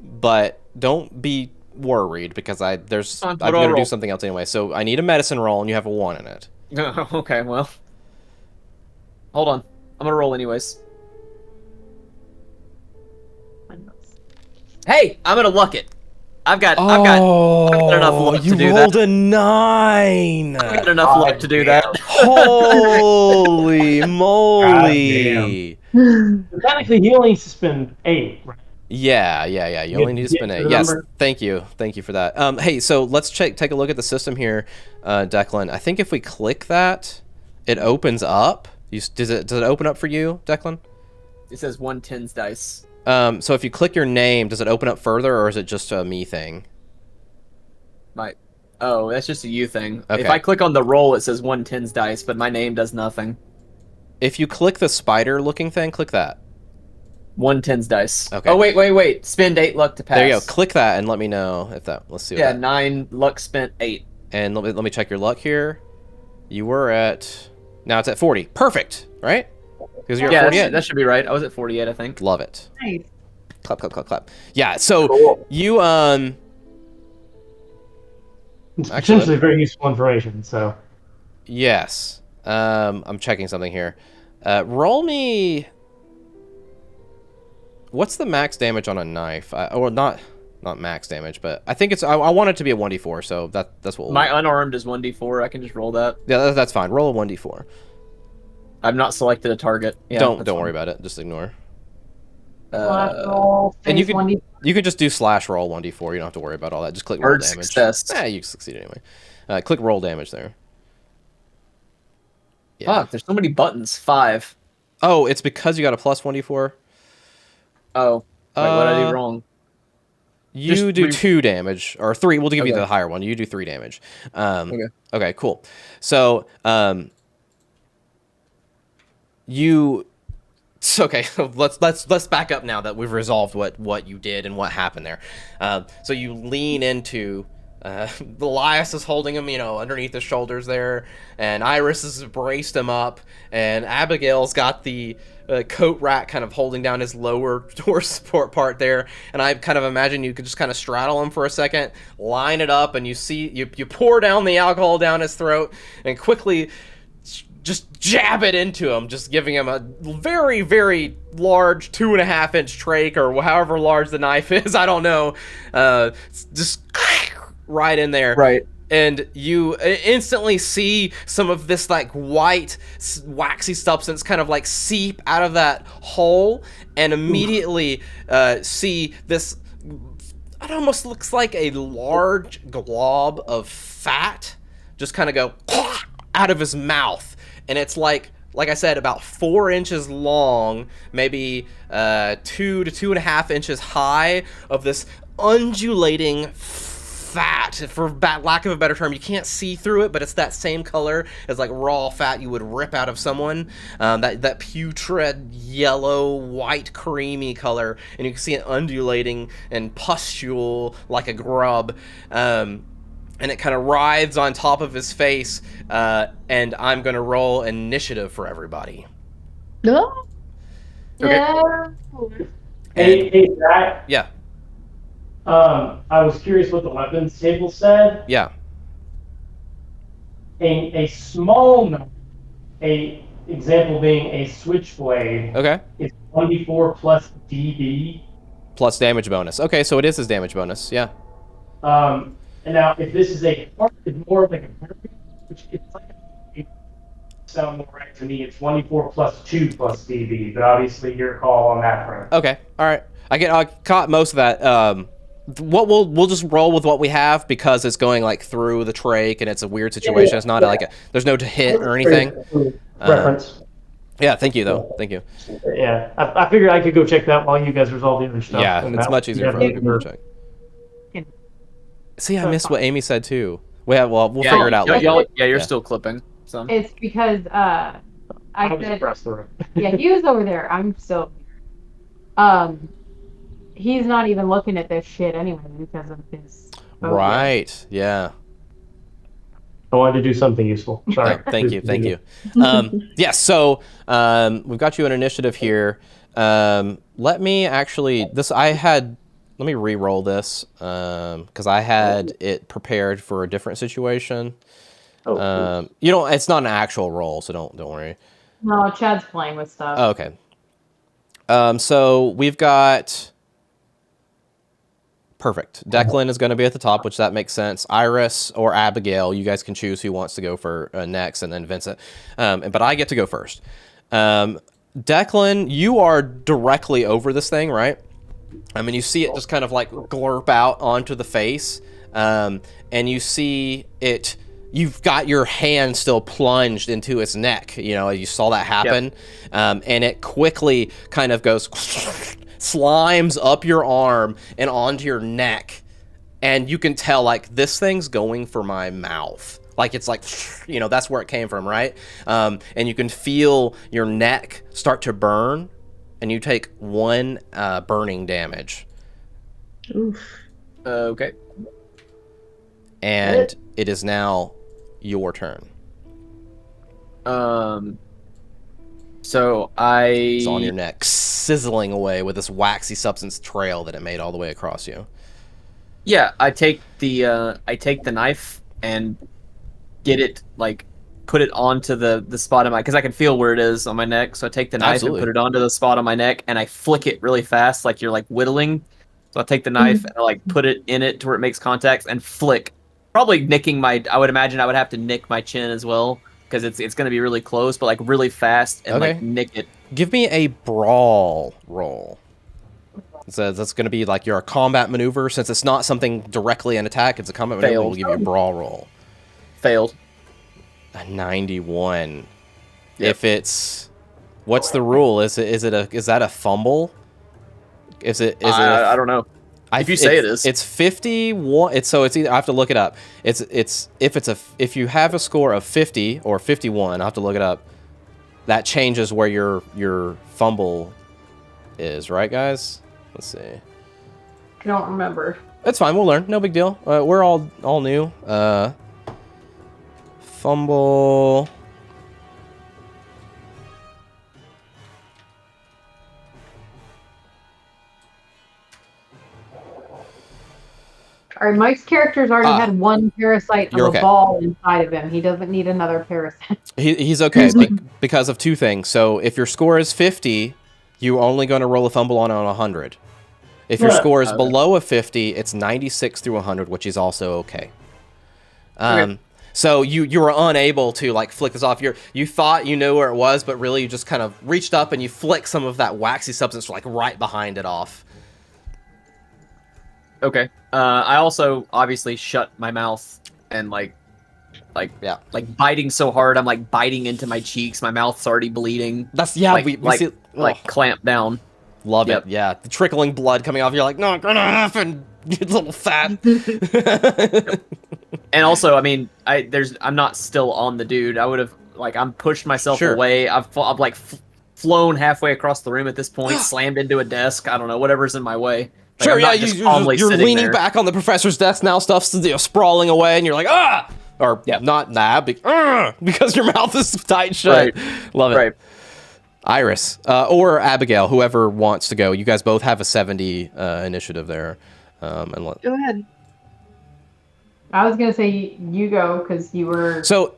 but don't be worried because I'm going to do something else anyway. So I need a medicine roll and you have a 1 in it. Okay, well. Hold on. I'm going to roll anyways. Hey, I'm gonna luck it. I've got enough luck to do that. You rolled a 9. I've got enough luck to do that. Holy moly! Technically, he only needs to spend 8. Right? Yeah. You only need to spend 8. Yes, thank you for that. Hey, so let's take a look at the system here, Declan. I think if we click that, it opens up. Does it open up for you, Declan? It says 1/10's dice. So if you click your name, does it open up further, or is it just a me thing? That's just a you thing. Okay. If I click on the roll, it says 1/10's dice, but my name does nothing. If you click the spider-looking thing, click that. 1/10's dice. Okay. Oh, wait. Spend 8 luck to pass. There you go. Click that and let me know if that... Let's see what 9 luck spent 8. And let me check your luck here. You were at... Now it's at 40. Perfect, right? Because you're at 48. That should be right. I was at 48, I think. Love it. Nice. Clap. Yeah, so cool. You it's potentially very useful information, so yes. I'm checking something here. Roll me. What's the max damage on a knife? Or not max damage, but I think it's I want it to be a 1d4, so that's what my unarmed is 1d4. I can just roll that. Yeah, that's fine. Roll a 1d4. I've not selected a target. Yeah, don't worry about it. Just ignore. And you can just do /roll 1d4. You don't have to worry about all that. Just click roll damage. Success. You succeed anyway. Click roll damage there. Yeah. Fuck, there's so many buttons. 5. Oh, it's because you got a plus 1d4. Oh, wait, what did I do wrong? You do 2 damage, or 3. We'll give you the higher one. You do 3 damage. Okay, cool. So, okay, let's back up now that we've resolved what you did and what happened there. So you lean into Elias is holding him, underneath his shoulders there, and Iris has braced him up, and Abigail's got the coat rack kind of holding down his lower torso support part there, and I kind of imagine you could just kind of straddle him for a second, line it up, and you pour down the alcohol down his throat, and quickly just jab it into him, just giving him a very, very large 2.5-inch trach, or however large the knife is, I don't know, just right in there. Right. And you instantly see some of this like white waxy substance kind of like seep out of that hole, and immediately see this, it almost looks like a large glob of fat just kind of go out of his mouth. And it's like I said, about 4 inches long, maybe 2 to 2.5 inches high, of this undulating fat, for lack of a better term. You can't see through it, but it's that same color as like raw fat you would rip out of someone. That putrid yellow, white, creamy color, and you can see it undulating and pustule like a grub. And it kind of writhes on top of his face. And I'm gonna roll initiative for everybody. No. Okay. Yeah. Hey, Zach. Yeah. I was curious what the weapons table said. Yeah. A small number, a example being a switchblade, Okay. is 1d4 plus DB. Plus damage bonus. Okay, so it is his damage bonus. Yeah. And now, if this is it's more like a which it's like it sound more right to me. It's 1d4 plus 2 plus DB, but obviously your call on that front. Okay. All right. I caught most of that. What we'll just roll with what we have because it's going like through the trach and it's a weird situation. Yeah. It's not like there's no to hit or anything. Reference. Yeah. Thank you though. Thank you. Yeah, I figured I could go check that while you guys resolve the other stuff. Yeah, it's much easier for other people to check. See, I missed what Amy said too. We'll figure it out later. You're still clipping. So It's because I was said, across the room. yeah, he was over there. I'm still. He's not even looking at this shit anyway because of his. Right. Yeah. I wanted to do something useful. Sorry. Oh, thank you. Yeah, so we've got you an initiative here. Let me re-roll this because I had it prepared for a different situation. It's not an actual roll, so don't worry. No, Chad's playing with stuff. Oh, okay. So we've got. Perfect. Declan is going to be at the top, which that makes sense. Iris or Abigail, you guys can choose who wants to go for next, and then Vincent. But I get to go first. Declan, you are directly over this thing, right? I mean, you see it just kind of like glurp out onto the face, and you see it. You've got your hand still plunged into its neck. You saw that happen, and it quickly kind of goes. Slimes up your arm and onto your neck, and you can tell like this thing's going for my mouth. Like it's like, that's where it came from, right? And you can feel your neck start to burn, and you take 1 burning damage. Oof. Okay. And it is now your turn. So It's on your neck, sizzling away with this waxy substance trail that it made all the way across you. Yeah, I take the knife and get it put it onto the spot of because I can feel where it is on my neck. So I take the knife and put it onto the spot on my neck, and I flick it really fast, like you're like whittling. So I take the knife and I put it in it to where it makes contact and flick, probably nicking I would imagine I would have to nick my chin as well. Because it's going to be really close, but really fast and nick it. Give me a brawl roll. So that's going to be your combat maneuver. Since it's not something directly an attack, it's a combat maneuver. We'll give you a brawl roll. Failed. A 91. Yep. If it's, what's the rule? Is that a fumble? Is it? I don't know. If you say it is, it's 51. It's either I have to look it up. If you have a score of 50 or 51, I have to look it up. That changes where your fumble is, right, guys? Let's see. I don't remember. That's fine. We'll learn. No big deal. We're all new. Fumble. All right, Mike's character's already had 1 parasite of a ball inside of him. He doesn't need another parasite. He's okay because of 2 things. So if your score is 50, you're only going to roll a fumble on 100. If your score is below a 50, it's 96 through 100, which is also okay. So you were unable to flick this off. You thought you knew where it was, but really you just kind of reached up and you flick some of that waxy substance right behind it off. Okay. I also obviously shut my mouth and biting so hard I'm biting into my cheeks. My mouth's already bleeding. We see clamp down. Love it. Yeah, the trickling blood coming off. You're like, not gonna happen. You little fat. And also, I mean, I'm not still on the dude. I would have I'm pushed myself Sure. away. I've flown halfway across the room at this point, slammed into a desk. I don't know, whatever's in my way. Like, Sure, I'm yeah, not just calmly you're sitting leaning there. back on the professor's desk now, stuff's sprawling away, and you're like, ah! Or, not that, because your mouth is tight shut. Right. Love it. Right. Iris, or Abigail, whoever wants to go. You guys both have a 70 initiative there. Go ahead. I was gonna say you go because you were. So,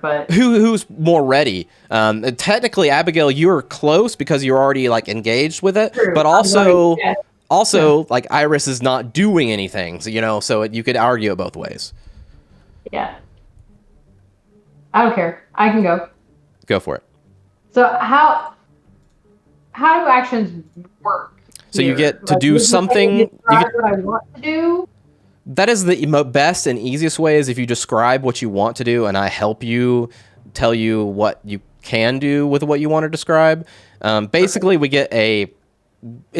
but who's more ready? Technically, Abigail, you're close because you're already engaged with it, True. but also Iris is not doing anything. So you could argue it both ways. Yeah. I don't care. I can go. Go for it. So how do actions work? So you here? get to do something. Describe what I want to do. That is the best and easiest way is if you describe what you want to do and I help you tell you what you can do with what you want to describe. Basically, we get I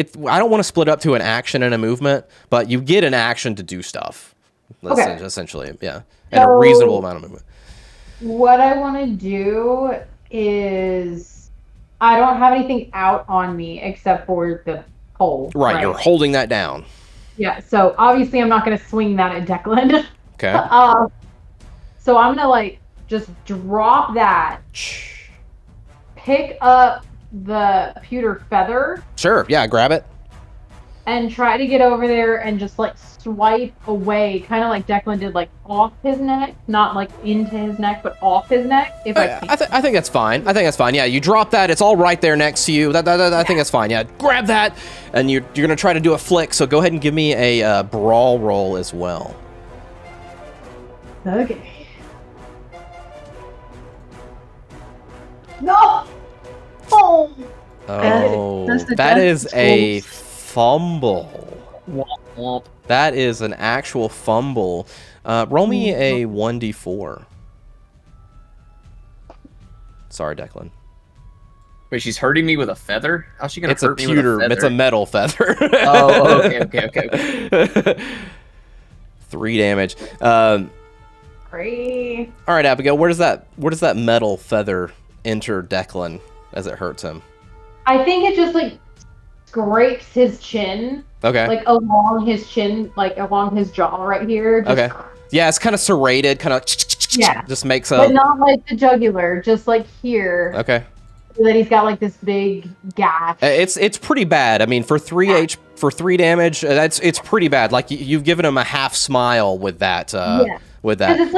don't want to split up to an action and a movement, but you get an action to do stuff. Okay. Essentially, yeah. And a reasonable amount of movement. What I want to do is I don't have anything out on me except for the pole. Right, you're holding that down. Yeah, so obviously I'm not going to swing that at Declan. Okay. So I'm going to just drop that, pick up the pewter feather. Sure, yeah, grab it. And try to get over there and just swipe away, kind of like Declan did, off his neck, not into his neck, but off his neck. If I think that's fine. I think that's fine. Yeah, you drop that. It's all right there next to you. I think that's fine. Yeah, grab that, and you're gonna try to do a flick. So go ahead and give me a brawl roll as well. Okay. No. Oh. Oh, That's the that death is a tools. fumble. Womp, womp. That is an actual fumble. Roll me a 1d4. Sorry, Declan. Wait, she's hurting me with a feather? How's she gonna It's a hurt me with a pewter. feather? It's a metal feather. Oh, okay. 3 damage. 3. All right, Abigail. Where does that metal feather enter Declan as it hurts him? I think it just scrapes his chin. Okay. Along his chin, along his jaw right here. Just, Okay. Yeah, it's kind of serrated, kind of. Yeah. Just makes a. But not the jugular, just here. Okay. So that he's got this big gash. It's pretty bad. I mean, for 3 damage, it's pretty bad. You've given him a half smile with that. With that. Because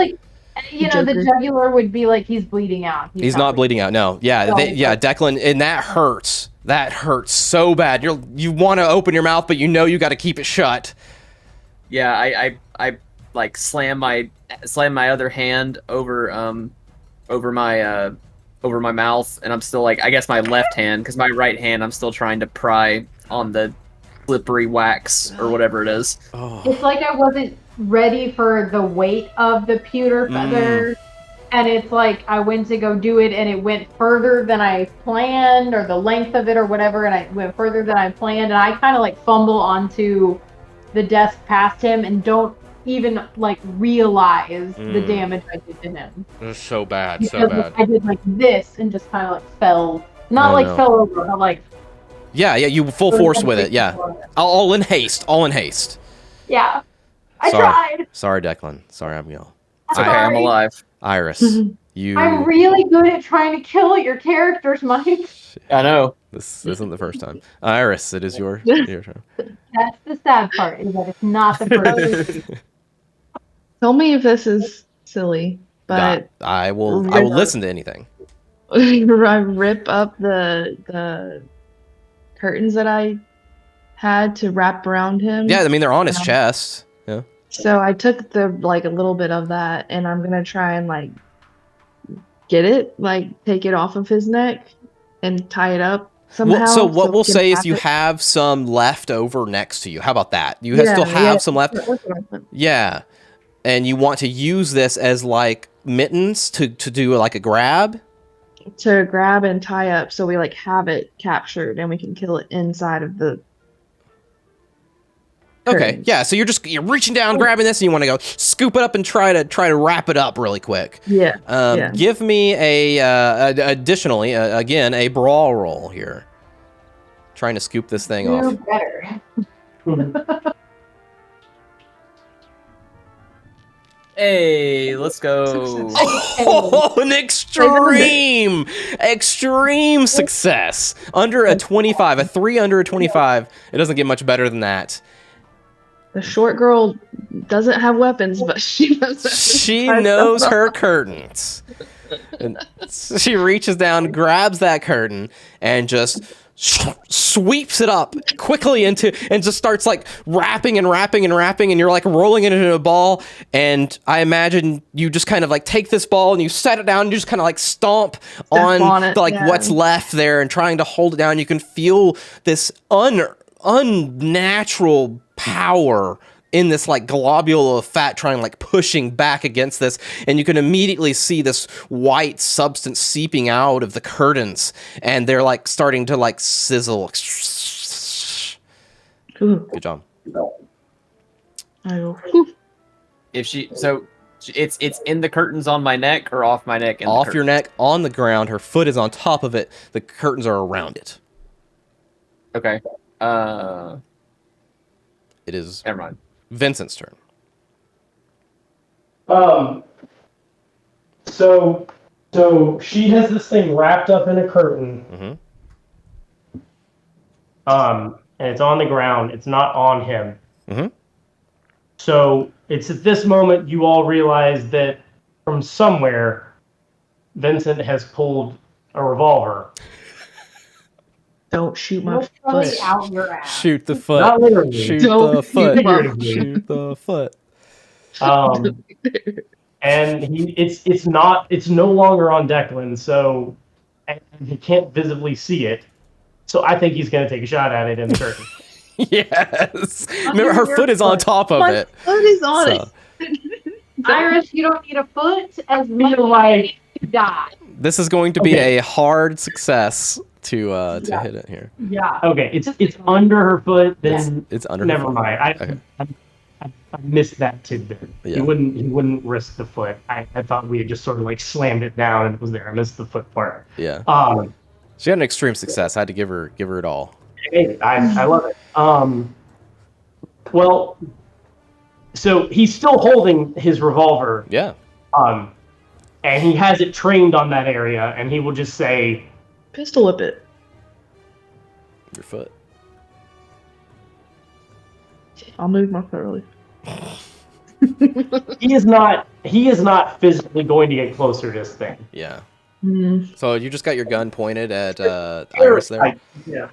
it's the jugular would be he's bleeding out. He's not bleeding out. No. Yeah. Declan, and that hurts. That hurts so bad. You want to open your mouth, but you got to keep it shut. Yeah, I slam my other hand over my mouth, and I'm still I guess my left hand, because my right hand I'm still trying to pry on the slippery wax or whatever it is. Oh. It's I wasn't ready for the weight of the pewter feather. And it's I went to go do it, and it went further than I planned, or the length of it, or whatever, and I went further than I planned, and I kind of fumble onto the desk past him, and don't even realize the damage I did to him. It's so bad, Because I did this, and just kind of fell, not fell over, but Yeah, you full force with it. Yeah, all in haste. Yeah, I Sorry. tried. Sorry, Declan. Sorry, Abigail. It's okay, I'm alive. Iris, you. I'm really good at trying to kill your characters, Mike. I know. This isn't the first time. Iris, it is your turn. That's the sad part, is that it's not the first. Tell me if this is silly, but I will listen to anything. I rip up the curtains that I had to wrap around him. Yeah, I mean they're on his chest. Yeah. So I took a little bit of that, and I'm gonna try and get it, take it off of his neck and tie it up somehow. So what we'll say is you it. have some left over next to you. How about that? You still have some left. Yeah. And you want to use this as mittens to do a grab? To grab and tie up, so we have it captured and we can kill it inside of the curtains. Yeah. So you're reaching down, grabbing this, and you want to go scoop it up and try to wrap it up really quick. Yeah. Give me additionally again a brawl roll here. Trying to scoop this thing off. Better. Hey, let's go. Oh, an extreme success. Under a 25, a 3 under a 25. It doesn't get much better than that. The short girl doesn't have weapons, but she knows. She knows her curtains. And she reaches down, grabs that curtain, and just sweeps it up quickly and just starts like wrapping, and you're like rolling it into a ball. And I imagine you just kind of like take this ball and you set it down and you just kind of like stomp on it, what's left there and trying to hold it down. You can feel this unnatural power in this like globule of fat trying like pushing back against this, and you can immediately see this white substance seeping out of the curtains, and they're like starting to like sizzle. Good job. It's in the curtains on my neck or off my neck? Off your neck, on the ground. Her foot is on top of it. The curtains are around it. Okay. It is. Never mind. Vincent's turn. So she has this thing wrapped up in a curtain. And it's on the ground. It's not on him. So it's at this moment you all realize that from somewhere, Vincent has pulled a revolver. Don't shoot my foot. Out your ass. Shoot the foot. Not literally. Shoot Don't the foot. figuratively. Shoot the foot. And it's no longer on Declan, so and he can't visibly see it. So I think he's gonna take a shot at it in the curtain. Yes. Remember, her foot is on top of it. Foot is on it. Iris, you don't need a foot as much as you die. This is going to be a hard success to hit it here. Yeah. Okay, it's under her foot. Then It's under. never her foot. mind. I missed that tidbit. Yeah. He wouldn't risk the foot. I thought we had just sort of like slammed it down and it was there. I missed the foot part. Yeah. She had an extreme success. I had to give her it all. Hey, I love it. Well, so he's still holding his revolver. Yeah. And he has it trained on that area, and he will just say, Pistol whip it. Your foot. I'll move my foot really. he is not physically going to get closer to this thing. Yeah. Mm. So you just got your gun pointed at Iris there. Yeah.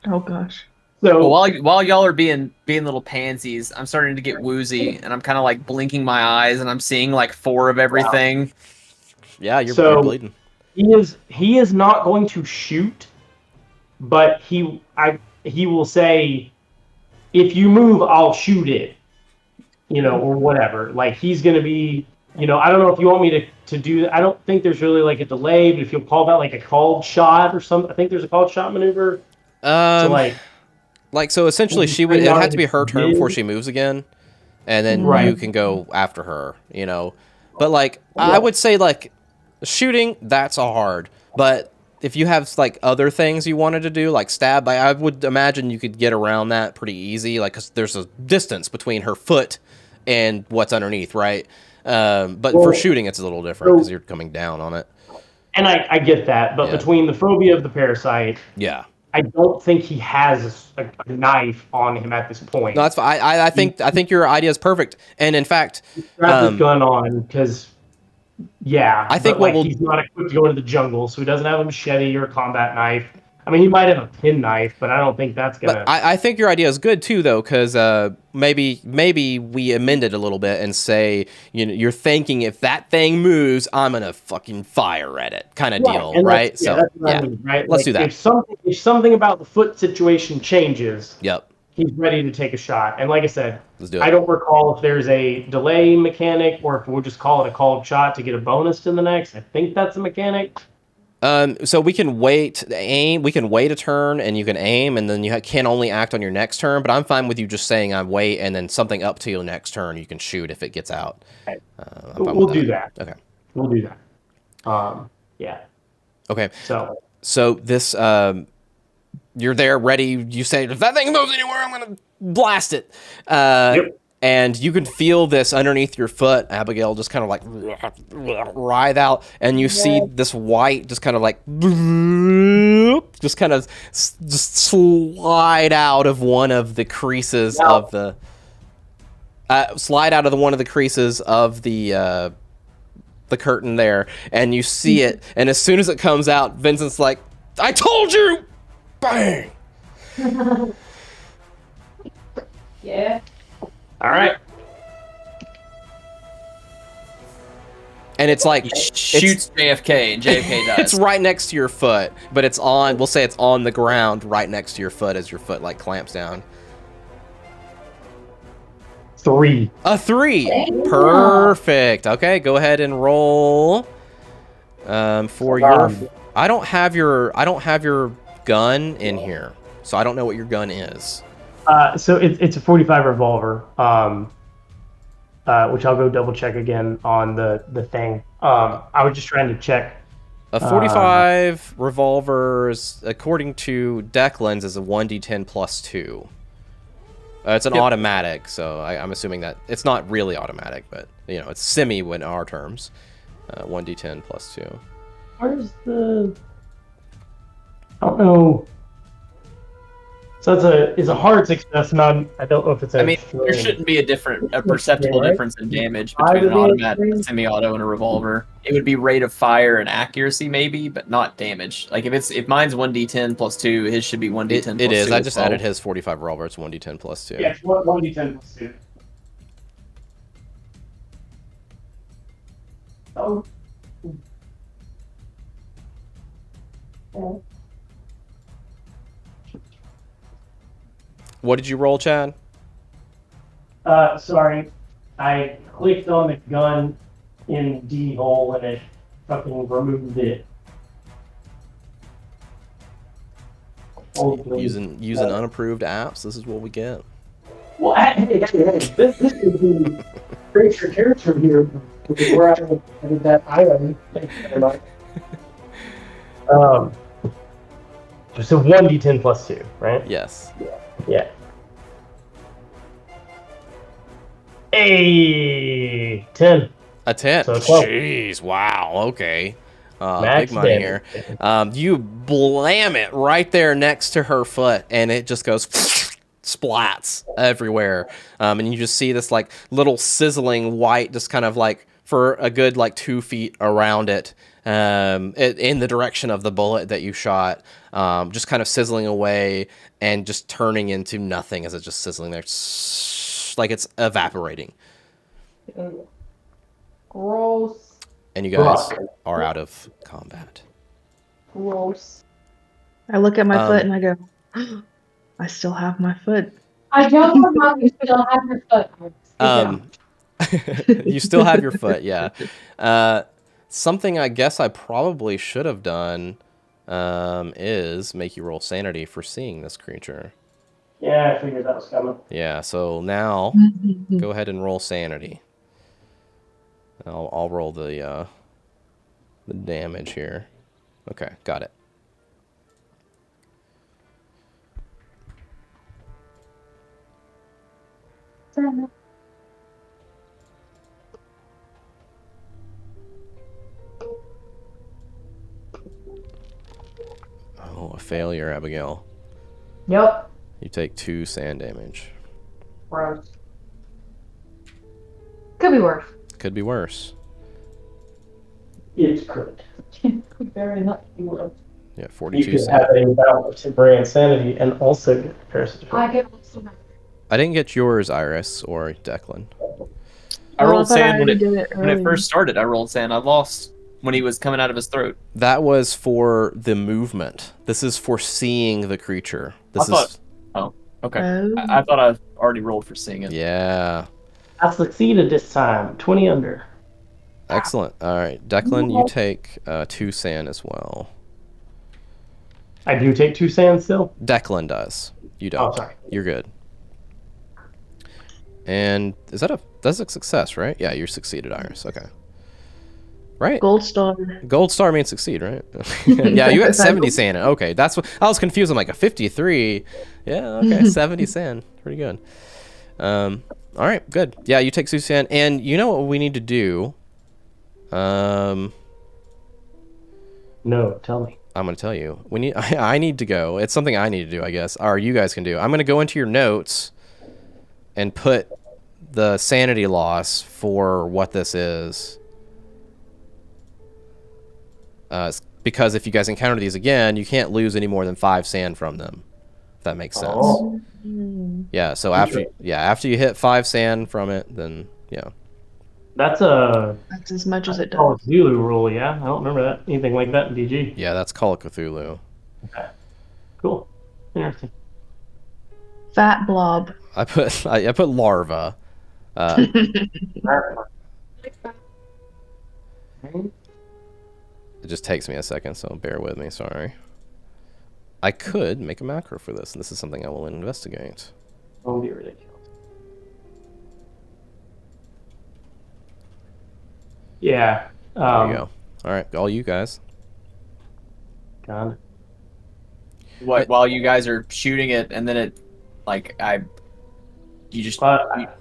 Oh gosh. So while y'all are being little pansies, I'm starting to get woozy, and I'm kind of like blinking my eyes, and I'm seeing like 4 of everything. Wow. Yeah, you're bleeding. He is not going to shoot, but he will say, if you move, I'll shoot it, or whatever. Like he's gonna be, I don't know if you want me to do that. I don't think there's really like a delay, but if you'll call that like a called shot or something, I think there's a called shot maneuver. So essentially it would have to be her turn before she moves again, and then you can go after her, But I would say shooting, that's hard. But if you have other things you wanted to do, like stab, I would imagine you could get around that pretty easy, because there's a distance between her foot and what's underneath, right? But for shooting, it's a little different because you're coming down on it. And I get that, but between the phobia of the parasite, I don't think he has a knife on him at this point. No, that's fine. I think your idea is perfect, and in fact, strap his gun on because, I think he's not equipped to go into the jungle, so he doesn't have a machete or a combat knife. I mean, he might have a pin knife, but I don't think that's gonna. But I think your idea is good too, though, because maybe we amend it a little bit and say, you're thinking if that thing moves, I'm gonna fucking fire at it, kind of deal, right? That's what I mean, right? Let's do that. If something about the foot situation changes, yep, he's ready to take a shot. And like I said, let's do it. I don't recall if there's a delay mechanic or if we'll just call it a called shot to get a bonus to the next. I think that's a mechanic. So we can wait, aim. We can wait a turn, and you can aim, and then you can only act on your next turn. But I'm fine with you just saying I wait, and then something up to your next turn you can shoot if it gets out. Okay. I'm fine We'll with do that. Okay. We'll do that. Yeah. Okay. So this, you're there, ready. You say, if that thing moves anywhere, I'm gonna blast it. Yep. And you can feel this underneath your foot, Abigail, just kind of like writhe out, and you see this white just kind of like just kind of just slide out of one of the creases of the curtain there, and you see it, and as soon as it comes out, Vincent's like, "I told you!" Bang. Yeah. all right. And it's like Shoots JFK, and JFK dies. it's right next to your foot, but it's on. We'll say it's on the ground, right next to your foot, as your foot like clamps down. 3. A 3. Perfect. Okay, go ahead and roll. For your, I don't have your gun in here, so I don't know what your gun is. So it's a 45 revolver, which I'll go double check again on the thing. I was just trying to check. A 45 revolvers, according to Declan's, is a 1d10 plus 2. It's an automatic, so I'm assuming that it's not really automatic, but it's semi in our terms. 1d10 plus 2. Where's the? I don't know. So it's a hard success. Not. I don't know if it's. I mean, there shouldn't be a perceptible difference in damage between an automatic, a semi-auto, and a revolver. It would be rate of fire and accuracy, maybe, but not damage. Like if mine's 1d10 plus 2, his should be 1d10 plus 2. It is. I just added his 45 revolver. It's 1d10 plus 2. Yeah, 1d10 plus 2. Oh. What did you roll, Chad? Sorry. I clicked on the gun in D hole and it fucking removed it. Using unapproved apps. This is what we get. Well, this is the creature character here where I did that item. Thank you very much. So 1d10 plus 2, right? Yes. Yeah. A 10. A 10. So 12. Jeez, wow, okay. Max Big money damage. here. You blam it right there next to her foot, and it just goes splats everywhere. And you just see this like little sizzling white, just kind of like for a good like 2 feet around it, in the direction of the bullet that you shot, just kind of sizzling away and just turning into nothing as it's just sizzling there, like it's evaporating. Gross. And you guys are out of combat. Gross. I look at my foot and I go, I still have my foot. I don't know how you still have your foot. You still have your foot, yeah. Something I guess I probably should have done is make you roll sanity for seeing this creature. Yeah, I figured that was coming. Yeah, so now go ahead and roll sanity. I'll roll the damage here. Okay, got it. Oh, a failure, Abigail. Yep. You take 2 sand damage. Gross. Could be worse. Could be worse. It's good. Very not be worse. Yeah, You 42 can sand. have a bout of temporary insanity and also get comparison. I get some. I didn't get yours, Iris or Declan. I rolled thought sand already did when it early. first started. I rolled sand. I lost when he was coming out of his throat. That was for the movement. This is for seeing the creature. This I thought- is Oh, okay. Oh. I thought I already rolled for seeing it. yeah. I succeeded this time. 20 under. Excellent. All right, Declan, you take 2 sand as well. I do take 2 sand still? Declan does. You don't. Oh, sorry. You're good. And that's a success, right? Yeah, you succeeded, Iris. Okay. Right. Gold star. Gold star means succeed, right? Yeah, you got 70 sand. Okay, that's what I was confused. I'm like a 53. Yeah, okay, 70 sand. Pretty good. All right, good. Yeah, you take 2 sand, and you know what we need to do? No, tell me. I'm gonna tell you. We need. I need to go. It's something I need to do, I guess. Or you guys can do. I'm gonna go into your notes and put the sanity loss for what this is. Because if you guys encounter these again, you can't lose any more than 5 sand from them. If that makes sense. Oh. Yeah. So after you hit 5 sand from it, then yeah. That's as much as it Call does. of Cthulhu rule, yeah? I don't remember that anything like that in DG. Yeah, that's Call of Cthulhu. Okay. Cool. Interesting. Fat blob. I put larva. It just takes me a second, so bear with me. Sorry. I could make a macro for this, and this is something I will investigate. Don't be ridiculous. Yeah. There you go. All right, all you guys. God. What, while you guys are shooting it, and then it, like, you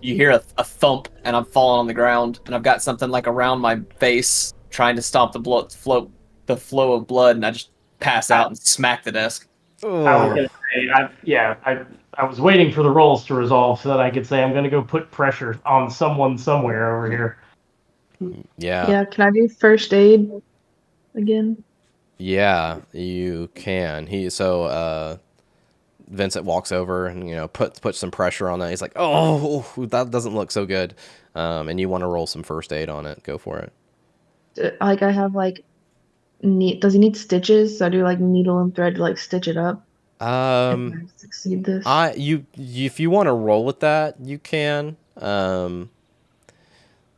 hear a thump, and I'm falling on the ground, and I've got something like around my face, trying to stop the flow of blood, and I just pass out and smack the desk. I was gonna say, I was waiting for the rolls to resolve so that I could say I'm gonna go put pressure on someone somewhere over here. Yeah. Yeah, can I do first aid again? Yeah, you can. Vincent walks over and puts some pressure on that. He's like, "Oh, that doesn't look so good." And you want to roll some first aid on it. Go for it. Like I have does he need stitches? So I do like needle and thread to like stitch it up. If I succeed this. If you want to roll with that, you can.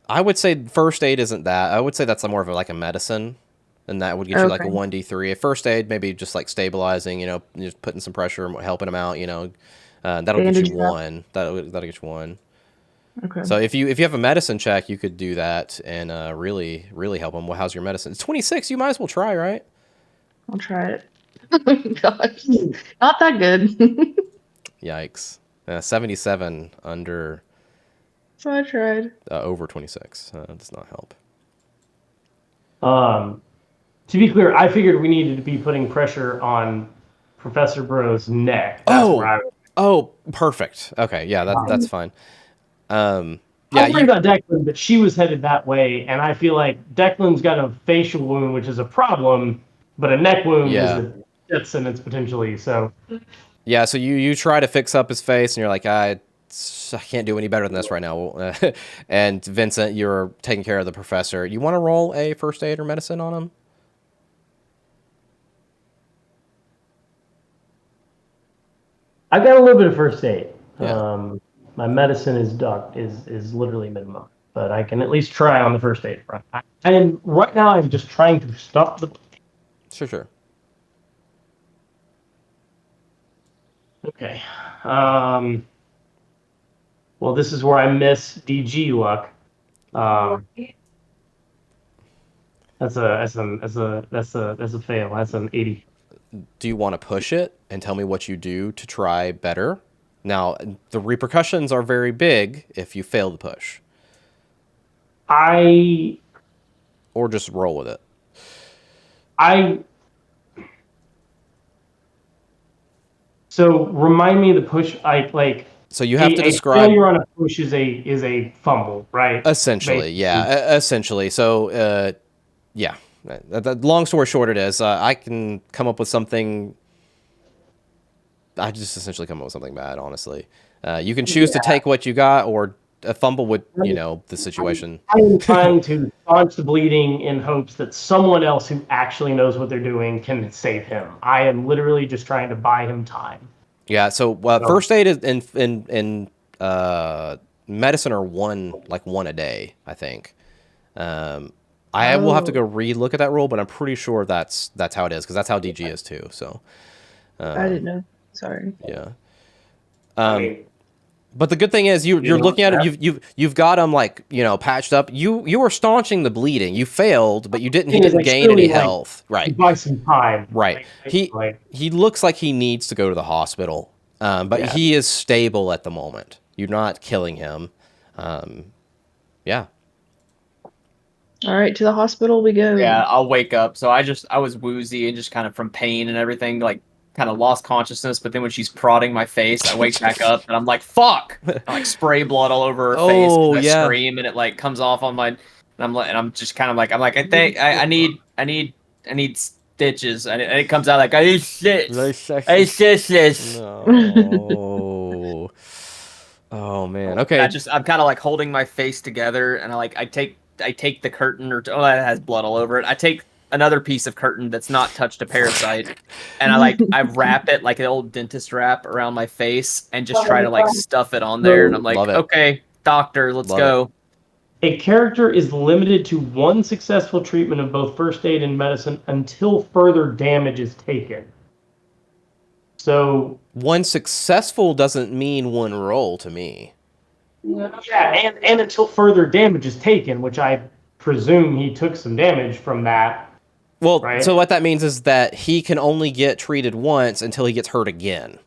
I would say first aid isn't that. I would say that's more of a medicine, and that would get you like a 1d3. At first aid, maybe just like stabilizing, just putting some pressure, helping him out, that'll get you 1. That'll get you 1. Okay. So if you have a medicine check, you could do that and really help him. Well, how's your medicine? It's 26. You might as well try, right? I'll try it. Oh gosh, not that good. Yikes. 77 under. So I tried. Over 26 does not help. To be clear, I figured we needed to be putting pressure on Professor Bro's neck. Oh, perfect. Okay, yeah, that's fine. I was worried about Declan, but she was headed that way, and I feel like Declan's got a facial wound, which is a problem, but a neck wound is a death sentence potentially. So. Yeah, so you try to fix up his face, and you're like, I can't do any better than this right now. And Vincent, you're taking care of the professor. You want to roll a first aid or medicine on him? I've got a little bit of first aid. Yeah. My medicine is literally minimum, but I can at least try on the first aid front. And right now, I'm just trying to stop the. Sure. Okay. Well, this is where I miss DG luck. That's a fail. That's an 80. Do you want to push it and tell me what you do to try better? Now, the repercussions are very big if you fail to push. Or just roll with it. So remind me of the push. So you have to describe. Failure on a push is a fumble, right? Essentially, basically. Yeah. Essentially. So, yeah. Long story short, it is. I can come up with something. I just essentially come up with something bad, honestly. You can choose to take what you got, or a fumble with, the situation. I'm trying to staunch the bleeding in hopes that someone else who actually knows what they're doing can save him. I am literally just trying to buy him time. Yeah. So first aid is in medicine are one a day, I think. I will have to go re-look at that rule, but I'm pretty sure that's how it is, because that's how DG is too. So I didn't know. Sorry. yeah. I mean, But the good thing is you're looking at it. You've got them like patched up. You were staunching the bleeding. You failed, but you didn't. He didn't gain any health. Right. Buy some time. Right. He looks like he needs to go to the hospital. But he is stable at the moment. You're not killing him. Yeah. All right, to the hospital we go. Yeah, I'll wake up. So I was woozy and just kind of from pain and everything, like kind of lost consciousness. But then when she's prodding my face, I wake back up and I'm like, "Fuck!" I like spray blood all over her face. And I scream and it like comes off on my. And I'm just kind of like I think I need stitches. And it comes out like I need stitches. I need stitches. No. Oh man. Okay. I'm kind of like holding my face together, and I take the curtain, that has blood all over it. I take another piece of curtain that's not touched a parasite, and I wrap it like an old dentist wrap around my face, and just try to like stuff it on there. And I'm like, okay, doctor, let's go. A character is limited to one successful treatment of both first aid and medicine until further damage is taken. So one successful doesn't mean one roll to me. Yeah, and until further damage is taken, which I presume he took some damage from that. Well, right? So what that means is that he can only get treated once until he gets hurt again.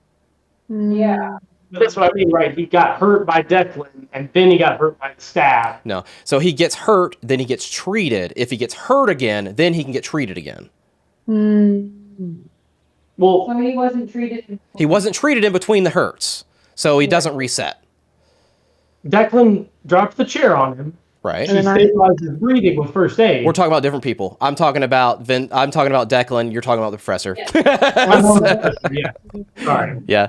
Yeah. That's what I mean, right? He got hurt by Declan, and then he got hurt by the stab. No. So he gets hurt, then he gets treated. If he gets hurt again, then he can get treated again. Well, so he wasn't treated. He wasn't treated in between the hurts, so he doesn't reset. Declan dropped the chair on him. Right. She stabilized his breathing with first aid. We're talking about different people. I'm talking about Declan. You're talking about the professor. Yeah. Sorry. Yeah.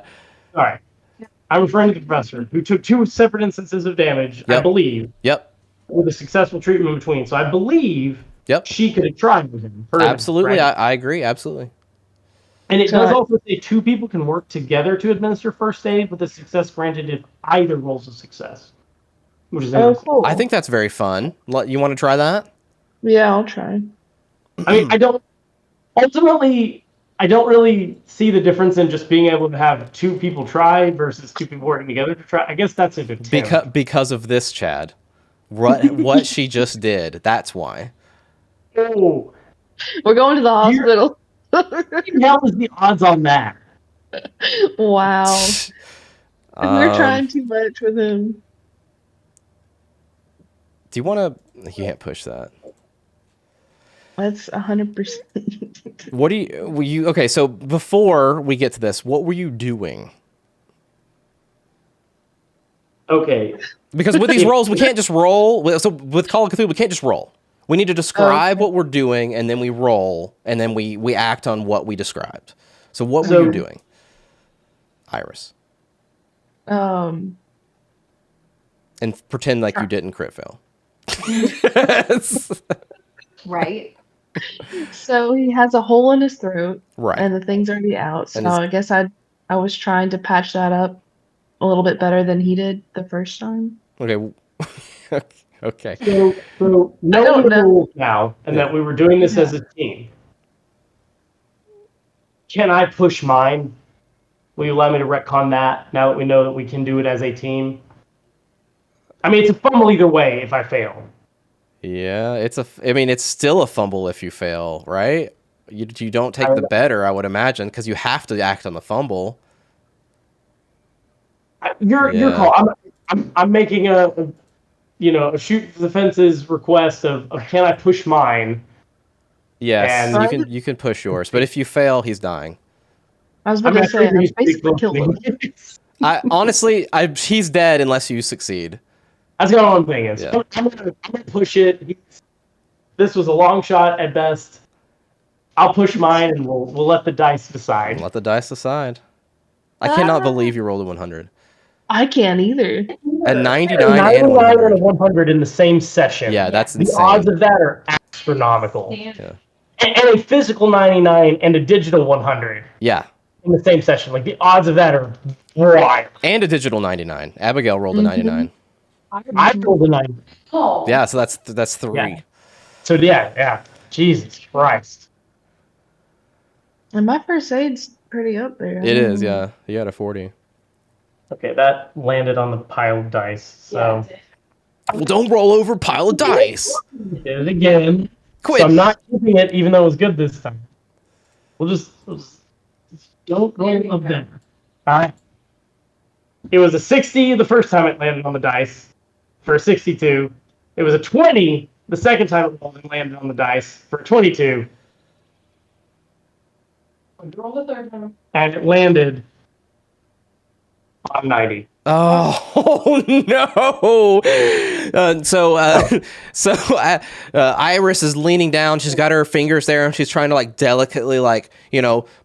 Sorry. I'm referring to the professor, who took two separate instances of damage, I believe. Yep. With a successful treatment in between. So I believe she could have tried with him. Absolutely. Right? I agree. Absolutely. And it does also say two people can work together to administer first aid with a success granted if either rolls a success. Which is cool. I think that's very fun. You want to try that? Yeah, I'll try. I mean, I don't really see the difference in just being able to have two people try versus two people working together to try. I guess that's a good because of this, Chad. What she just did. That's why. Oh. We're going to the hospital. What the hell is the odds on that? Wow. We're trying too much with him. Do you want to... You can't push that. That's 100%. What do you... Okay, so before we get to this, what were you doing? Okay. Because with these rolls, we can't just roll. So with Call of Cthulhu, we can't just roll. We need to describe what we're doing, and then we roll, and then we act on what we described. So what were you doing, Iris? And pretend like you didn't crit fail. Right. So he has a hole in his throat, right? And the thing's already out. So I guess I was trying to patch that up a little bit better than he did the first time. Okay. Okay. So knowing the rules now, and that we were doing this as a team, can I push mine? Will you allow me to retcon that now that we know that we can do it as a team? I mean, it's a fumble either way if I fail. Yeah, it's still a fumble if you fail, right? You don't take the better, I would imagine, because you have to act on the fumble. Your call. I'm making a shoot for the fences request of can I push mine? Yes, and you can push yours, but if you fail, he's dying. I was about to say, I basically killed him. Honestly, he's dead unless you succeed. That's what I'm thinking. So I'm gonna push it. This was a long shot at best. I'll push mine, and we'll let the dice decide. Let the dice decide. I cannot believe you rolled a 100. I can't either. A 99 and 100. And a 100 in the same session. Yeah, that's insane. The odds of that are astronomical. Yeah. And a physical 99 and a digital 100. Yeah. In the same session. Like, the odds of that are wild. And a digital 99. Abigail rolled a 99. I rolled a 99. Oh. Yeah, so that's 3. Yeah. So yeah. Jesus Christ. And my first aid's pretty up there. It is, yeah. You got a 40. Okay, that landed on the pile of dice. So Well, don't roll over pile of dice. did it again. Quit. So I'm not keeping it, even though it was good this time. We'll just don't roll up there. All right. It was a 60 the first time it landed on the dice for a 62. It was a 20 the second time it landed on the dice for a 22. Roll the third time. And it landed on 90. Oh no! Iris is leaning down. She's got her fingers there, and she's trying to like delicately, like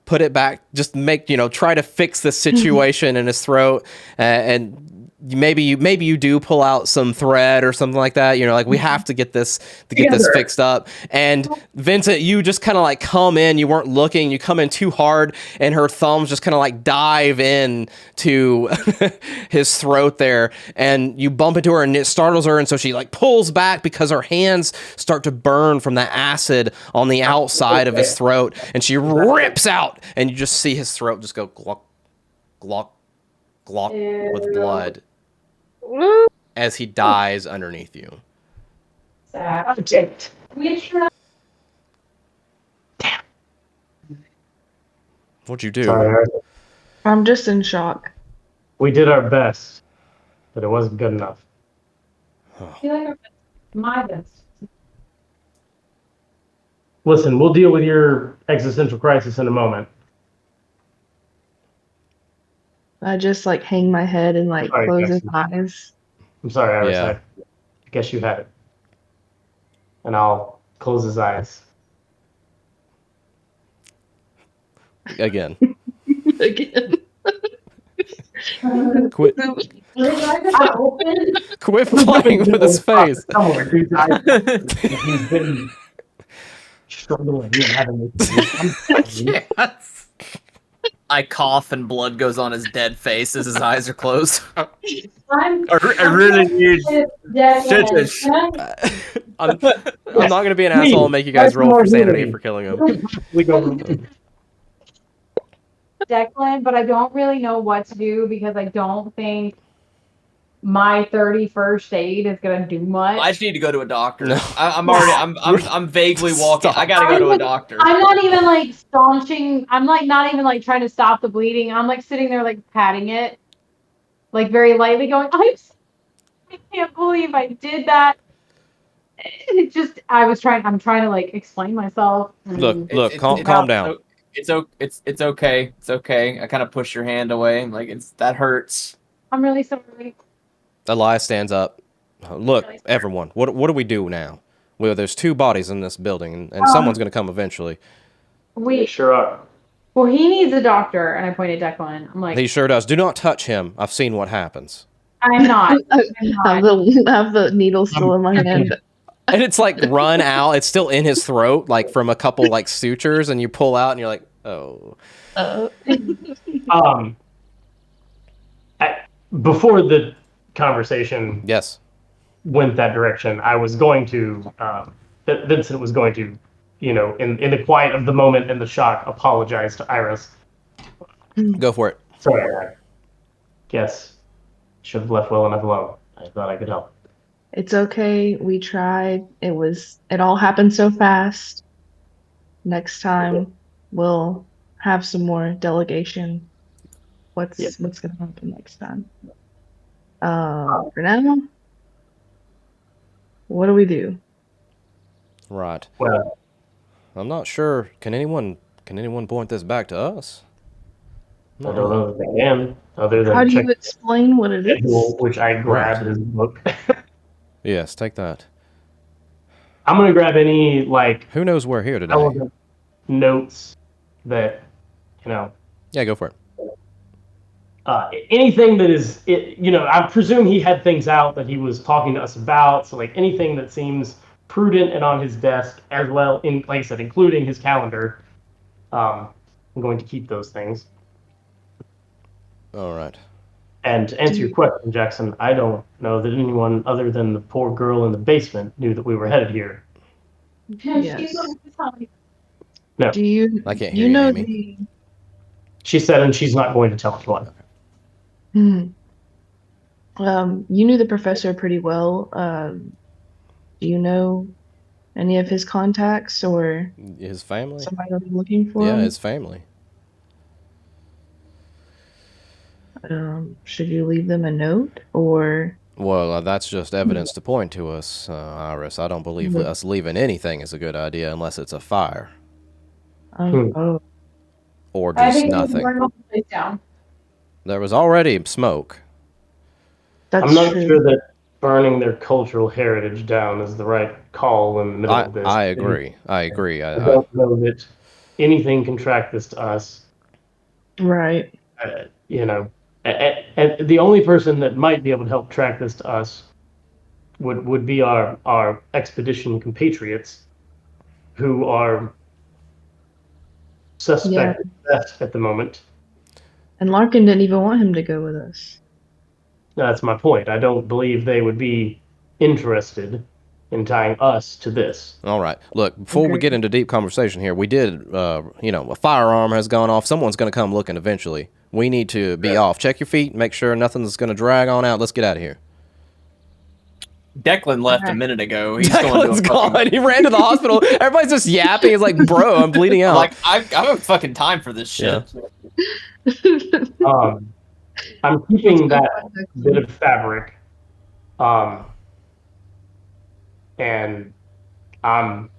put it back. Just make try to fix the situation in his throat, and maybe you do pull out some thread or something like that. Like we have to get this fixed up. And Vincent, you just kind of like come in. You weren't looking. You come in too hard, and her thumbs just kind of like dive in to his throat there, and you bump into her, and it startles her, and so she like pulls back because her hands start to burn from the acid on the outside of his throat, and she rips out, and you just see his throat just go glock, glock, glock with blood as he dies underneath you. Sad. We tried. Damn. What'd you do? Sorry. I'm just in shock. We did our best, but it wasn't good enough. I feel like my best. Listen, we'll deal with your existential crisis in a moment. I just like hang my head and like Sorry, close his Jackson. eyes. I'm sorry, Iris. Yeah. I guess you had it. And I'll close his eyes. Again. Again. Quit playing with his face. Somewhere, dude. He's been struggling and having this. Yes. I cough and blood goes on his dead face as his eyes are closed. I really need stitches. I'm not going to be an asshole and make you guys roll for sanity for killing him. We go. Declan, but I don't really know what to do because I don't think my 31st aid is gonna do much. I just need to go to a doctor. No. I'm vaguely walking. Stop. I gotta go to a doctor. I'm not even like staunching. I'm like not even like trying to stop the bleeding. I'm like sitting there like patting it, like very lightly, going, I can't believe I did that. It just I'm trying to like explain myself. Look, calm down. It's okay. It's okay. I kind of push your hand away. Like that hurts. I'm really sorry. Elias stands up. Look, everyone, what do we do now? Well, there's 2 bodies in this building, and someone's going to come eventually. We sure are. Well, he needs a doctor, and I point at Declan. I'm like, He sure does. Do not touch him. I've seen what happens. I'm not. I have the needle still in my hand. And it's like run out. It's still in his throat, like from a couple like sutures, and you pull out, and you're like, oh. Before the conversation Yes. went that direction, I was going to, Vincent was going to, in the quiet of the moment and the shock, apologize to Iris. Go for it. Sorry, I guess should have left well enough alone. I thought I could help. It's okay. We tried. It all happened so fast. Next time we'll have some more delegation. What's gonna happen next time? For now, what do we do? Right. Well, I'm not sure. Can anyone point this back to us? I don't know if they can, other than How do check you explain what it the schedule, is? which I grabbed his book. Yes, take that. I'm gonna grab any like Who knows we're here today? relevant notes that Yeah, go for it. anything that is I presume he had things out that he was talking to us about, so like anything that seems prudent and on his desk, as well, in like I said, including his calendar. I'm going to keep those things. All right. And to answer your question, Jackson, I don't know that anyone other than the poor girl in the basement knew that we were headed here. Yes. No. Do you? I can't You hear you, know Amy. She said, and she's not going to tell anyone. the. You knew the professor pretty well. Do you know any of his contacts or His family? somebody that I'm looking for Yeah, him? his family. Should you leave them a note or? Well, that's just evidence to point to us, Iris. I don't believe us leaving anything is a good idea unless it's a fire. Oh, Or I just think we nothing. burn the whole place down. There was already smoke. that's I'm not true. sure that burning their cultural heritage down is the right call in the middle of this. I agree. I agree. I don't know that anything can track this to us. Right. You know, and the only person that might be able to help track this to us would be our expedition compatriots, who are suspect at the moment. And Larkin didn't even want him to go with us. That's my point. I don't believe they would be interested in tying us to this. All right. Look, before we get into deep conversation here, we did, a firearm has gone off. Someone's going to come looking eventually. We need to be off. Check your feet. Make sure nothing's going to drag on out. Let's get out of here. Declan left a minute ago. He's going Declan's to gone. He ran to the hospital. Everybody's just yapping. He's like, bro, I'm bleeding out. Like, I have fucking time for this shit. Yeah. I'm keeping that bit of fabric, and I'm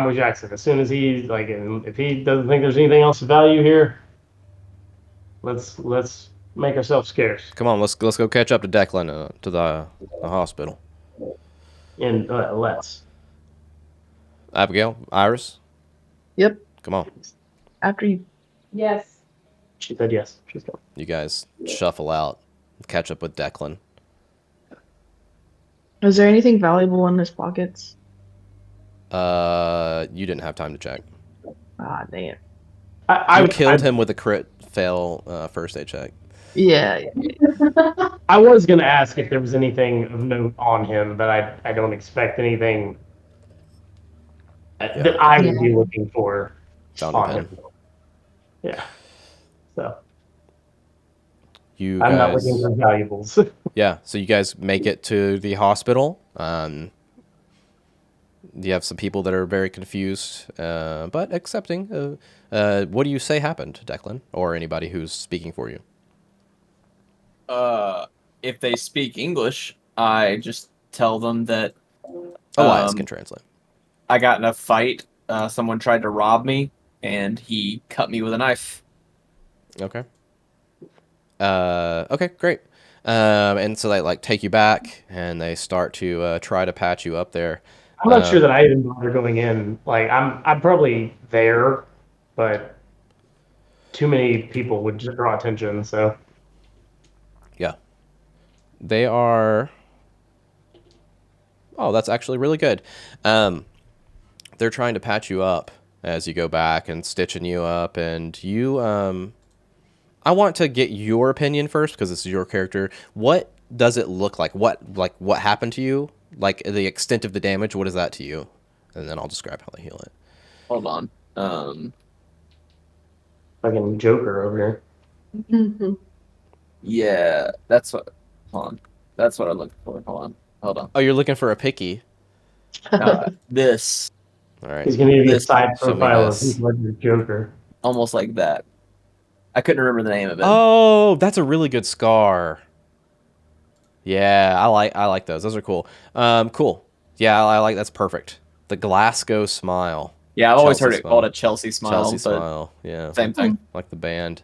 with Jackson. As soon as he if he doesn't think there's anything else of value here, let's make ourselves scarce. Come on, let's go catch up to Declan to the hospital. And let's. Abigail, Iris. Yep. Come on. After you. Yes. She said yes. She's going. You guys shuffle out, catch up with Declan. Was there anything valuable in his pockets? You didn't have time to check. Ah, damn. I killed him with a crit fail first aid check. Yeah. I was gonna ask if there was anything of note on him, but I don't expect anything that I would be looking for on him. Yeah. So I'm not looking for valuables. Yeah. So you guys make it to the hospital. You have some people that are very confused, but accepting. What do you say happened, Declan, or anybody who's speaking for you? If they speak English, I just tell them that Elias can translate. I got in a fight. Someone tried to rob me, and he cut me with a knife. Okay. Okay, great. And so they take you back, and they start to try to patch you up there. I'm not sure that I even bother going in. I'm probably there, but too many people would just draw attention. So yeah, they are. Oh, that's actually really good. They're trying to patch you up as you go back and stitching you up, and you. I want to get your opinion first because this is your character. What does it look like? What happened to you? Like the extent of the damage, what is that to you? And then I'll describe how they heal it. Hold on. Fucking Joker over Mm-hmm. Yeah, that's what. Hold on. That's what I'm looking for. Hold on. Oh, you're looking for a picky. This. here. All right. He's gonna give you a This- side show me profile of this. who's like the Joker. Almost like that. I couldn't remember the name of it. Oh, that's a really good scar. Yeah, I like those. Those are cool. Cool. Yeah, I like that's perfect. The Glasgow smile. Yeah, I've always Chelsea heard it smile. called a Chelsea smile. Chelsea but smile. Yeah. Same thing. Like the band.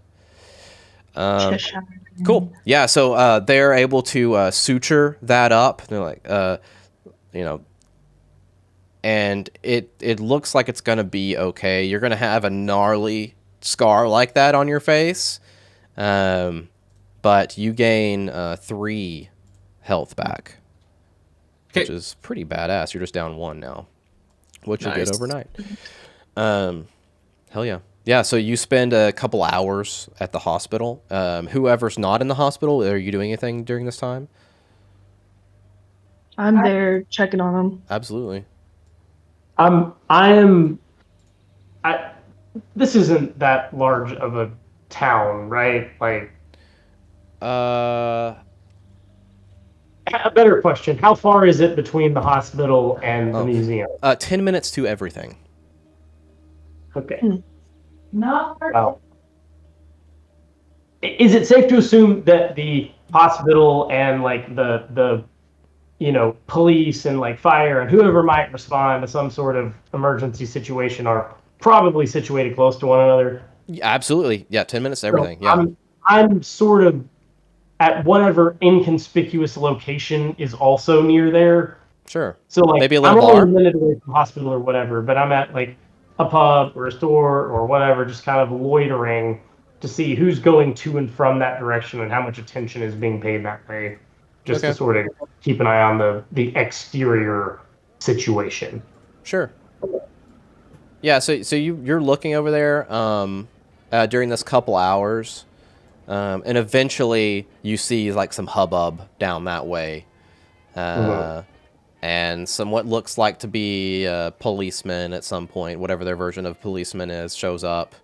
Cheshire. Cool. Yeah, so they're able to suture that up. They're like, and it looks like it's going to be okay. You're going to have a gnarly scar like that on your face, but you gain 3 health back, which is pretty badass. You're just down 1 now, which you'll get overnight. Hell yeah. Yeah, so you spend a couple hours at the hospital. Whoever's not in the hospital, are you doing anything during this time? I'm there checking on him. Absolutely. This isn't that large of a town, right? Like, Uh, a better question: how far is it between the hospital and the museum? 10 minutes to everything. Okay. No. Well, is it safe to assume that the hospital and like the police and like fire and whoever might respond to some sort of emergency situation are probably situated close to one another? Yeah, absolutely. Yeah, 10 minutes to everything. So Yeah. I'm sort of at whatever inconspicuous location is also near there. Sure. So like Maybe a little I'm only bar? a minute away from the hospital or whatever, but I'm at like a pub or a store or whatever, just kind of loitering to see who's going to and from that direction and how much attention is being paid that way, just to Okay. sort of keep an eye on the exterior situation. Sure. Yeah, so you're looking over there during this couple hours, and eventually you see like some hubbub down that way, and some what looks like to be a policeman at some point, whatever their version of policeman is, shows up,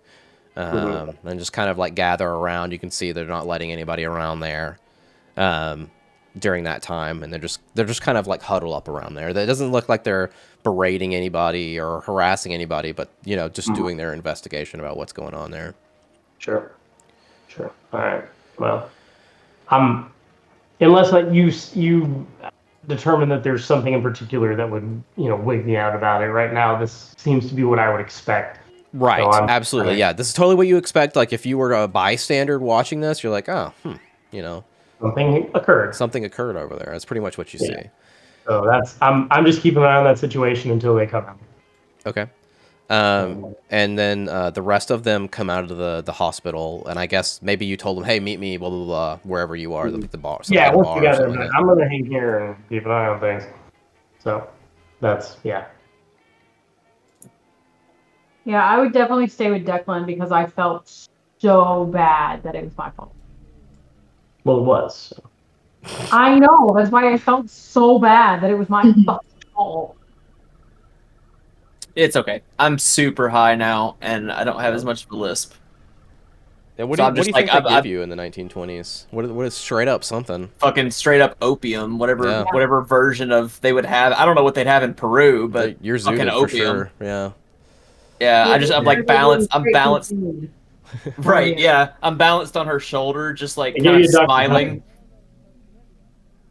and just kind of like gather around. You can see they're not letting anybody around there during that time, and they're just kind of like huddle up around there. It doesn't look like they're berating anybody or harassing anybody, but just doing their investigation about what's going on there. Sure. All right. Well, unless like you determine that there's something in particular that would wig me out about it. Right now, this seems to be what I would expect. Right. So absolutely. Yeah. This is totally what you expect. Like if you were a bystander watching this, you're like, oh, Something occurred over there. That's pretty much what you see. So I'm just keeping an eye on that situation until they come out. Okay. And then the rest of them come out of the hospital, and I guess maybe you told them, hey, meet me, blah, blah, blah, wherever you are, the bar. Yeah, once together, I'm going to hang here and keep an eye on things. So that's, yeah. Yeah, I would definitely stay with Declan because I felt so bad that it was my fault. Well, it was. I know. That's why I felt so bad that it was my fucking fault. It's okay. I'm super high now, and I don't have as much of a lisp. Yeah, what do you think they give you in the 1920s? What is straight up something? Fucking straight up opium, whatever version of they would have. I don't know what they'd have in Peru, but you're fucking zooted opium. For sure. Yeah. Yeah, I'm like balanced. I'm balanced. Right, yeah. I'm balanced on her shoulder, just like kind of smiling.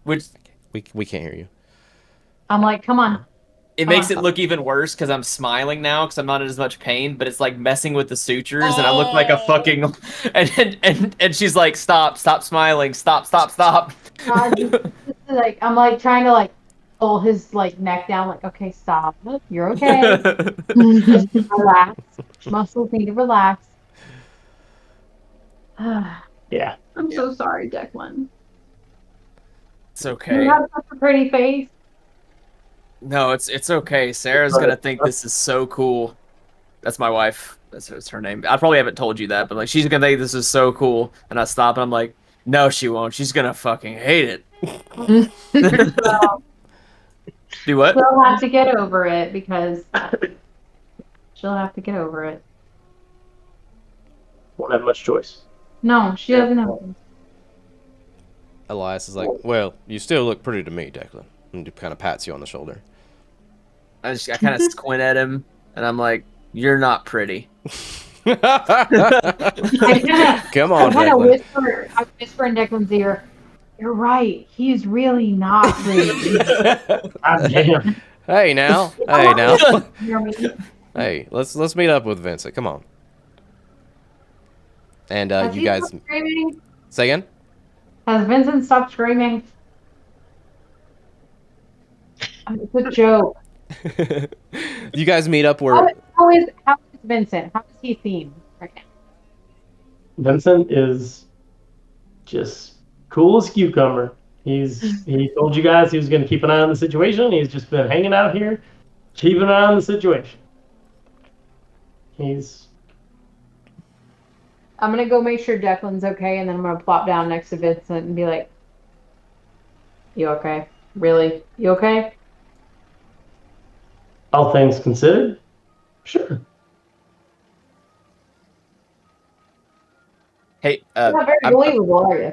Which we can't hear you. I'm like, come on. It makes it look even worse because I'm smiling now because I'm not in as much pain, but it's like messing with the sutures, and I look like a fucking. And she's like, stop smiling, stop. Like I'm like trying to like pull his like neck down, like okay, stop, you're okay. Relax, muscles need to relax. Yeah. I'm so sorry, Declan. It's okay. You have such a pretty face. No, it's okay. Sarah's gonna think this is so cool. That's my wife. That's her name. I probably haven't told you that, but like she's gonna think this is so cool. And I stop and I'm like, no, she won't. She's gonna fucking hate it. Do what? She'll have to get over it because she'll have to get over it. Won't have much choice. No, she doesn't have. Elias is like, well, you still look pretty to me, Declan. And he kind of pats you on the shoulder. I kind of squint at him, and I'm like, "You're not pretty." Come on, I whisper in Declan's ear, "You're right. He's really not pretty." Hey now. Hey, let's meet up with Vincent. Come on. And you guys. Screaming? Say again. Has Vincent stopped screaming? It's a joke. You guys meet up where? How is Vincent? How does he seem right now? Vincent is just cool as cucumber. He told you guys he was going to keep an eye on the situation. He's just been hanging out here, keeping an eye on the situation. I'm gonna go make sure Declan's okay, and then I'm gonna plop down next to Vincent and be like, "You okay? Really? You okay?" All things considered, sure. Hey, You're not very believable, are you?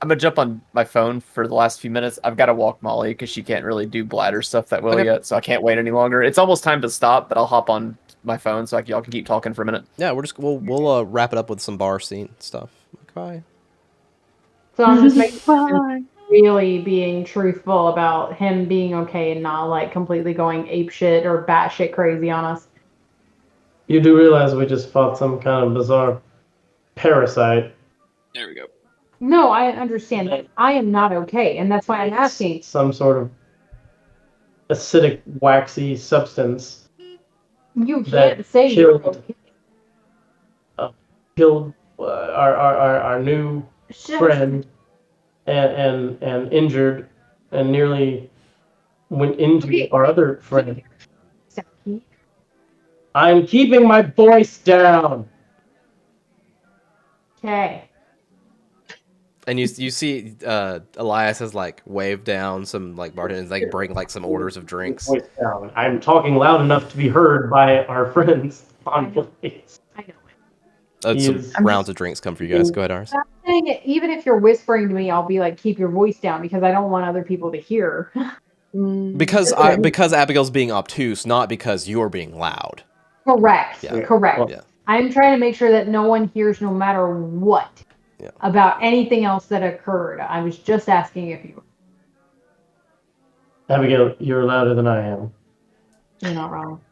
I'm gonna jump on my phone for the last few minutes. I've got to walk Molly because she can't really do bladder stuff that well yet, so I can't wait any longer. It's almost time to stop, but I'll hop on my phone so y'all can keep talking for a minute. Yeah, we'll wrap it up with some bar scene stuff. Bye. So I'm just making sure really being truthful about him being okay and not like completely going ape shit or batshit crazy on us. You do realize we just fought some kind of bizarre parasite. There we go. No, I understand that. I am not okay, and that's why I'm asking. Some sort of acidic, waxy substance You that can't say you're killed, okay. killed our new friend and injured and nearly went into our other friend. Saki. I'm keeping my voice down. Okay. And you see Elias has like waved down some like bartenders, like bring like some orders of drinks. Voice down. I'm talking loud enough to be heard by our friends on voice. I know it. Some rounds of drinks come for you guys. Go ahead, Ars. I'm saying it, even if you're whispering to me, I'll be like, keep your voice down because I don't want other people to hear. Because Abigail's being obtuse, not because you're being loud. Correct. Yeah. Correct. Yeah. I'm trying to make sure that no one hears no matter what about anything else that occurred. I was just asking if you. Abigail, you're louder than I am. You're not wrong.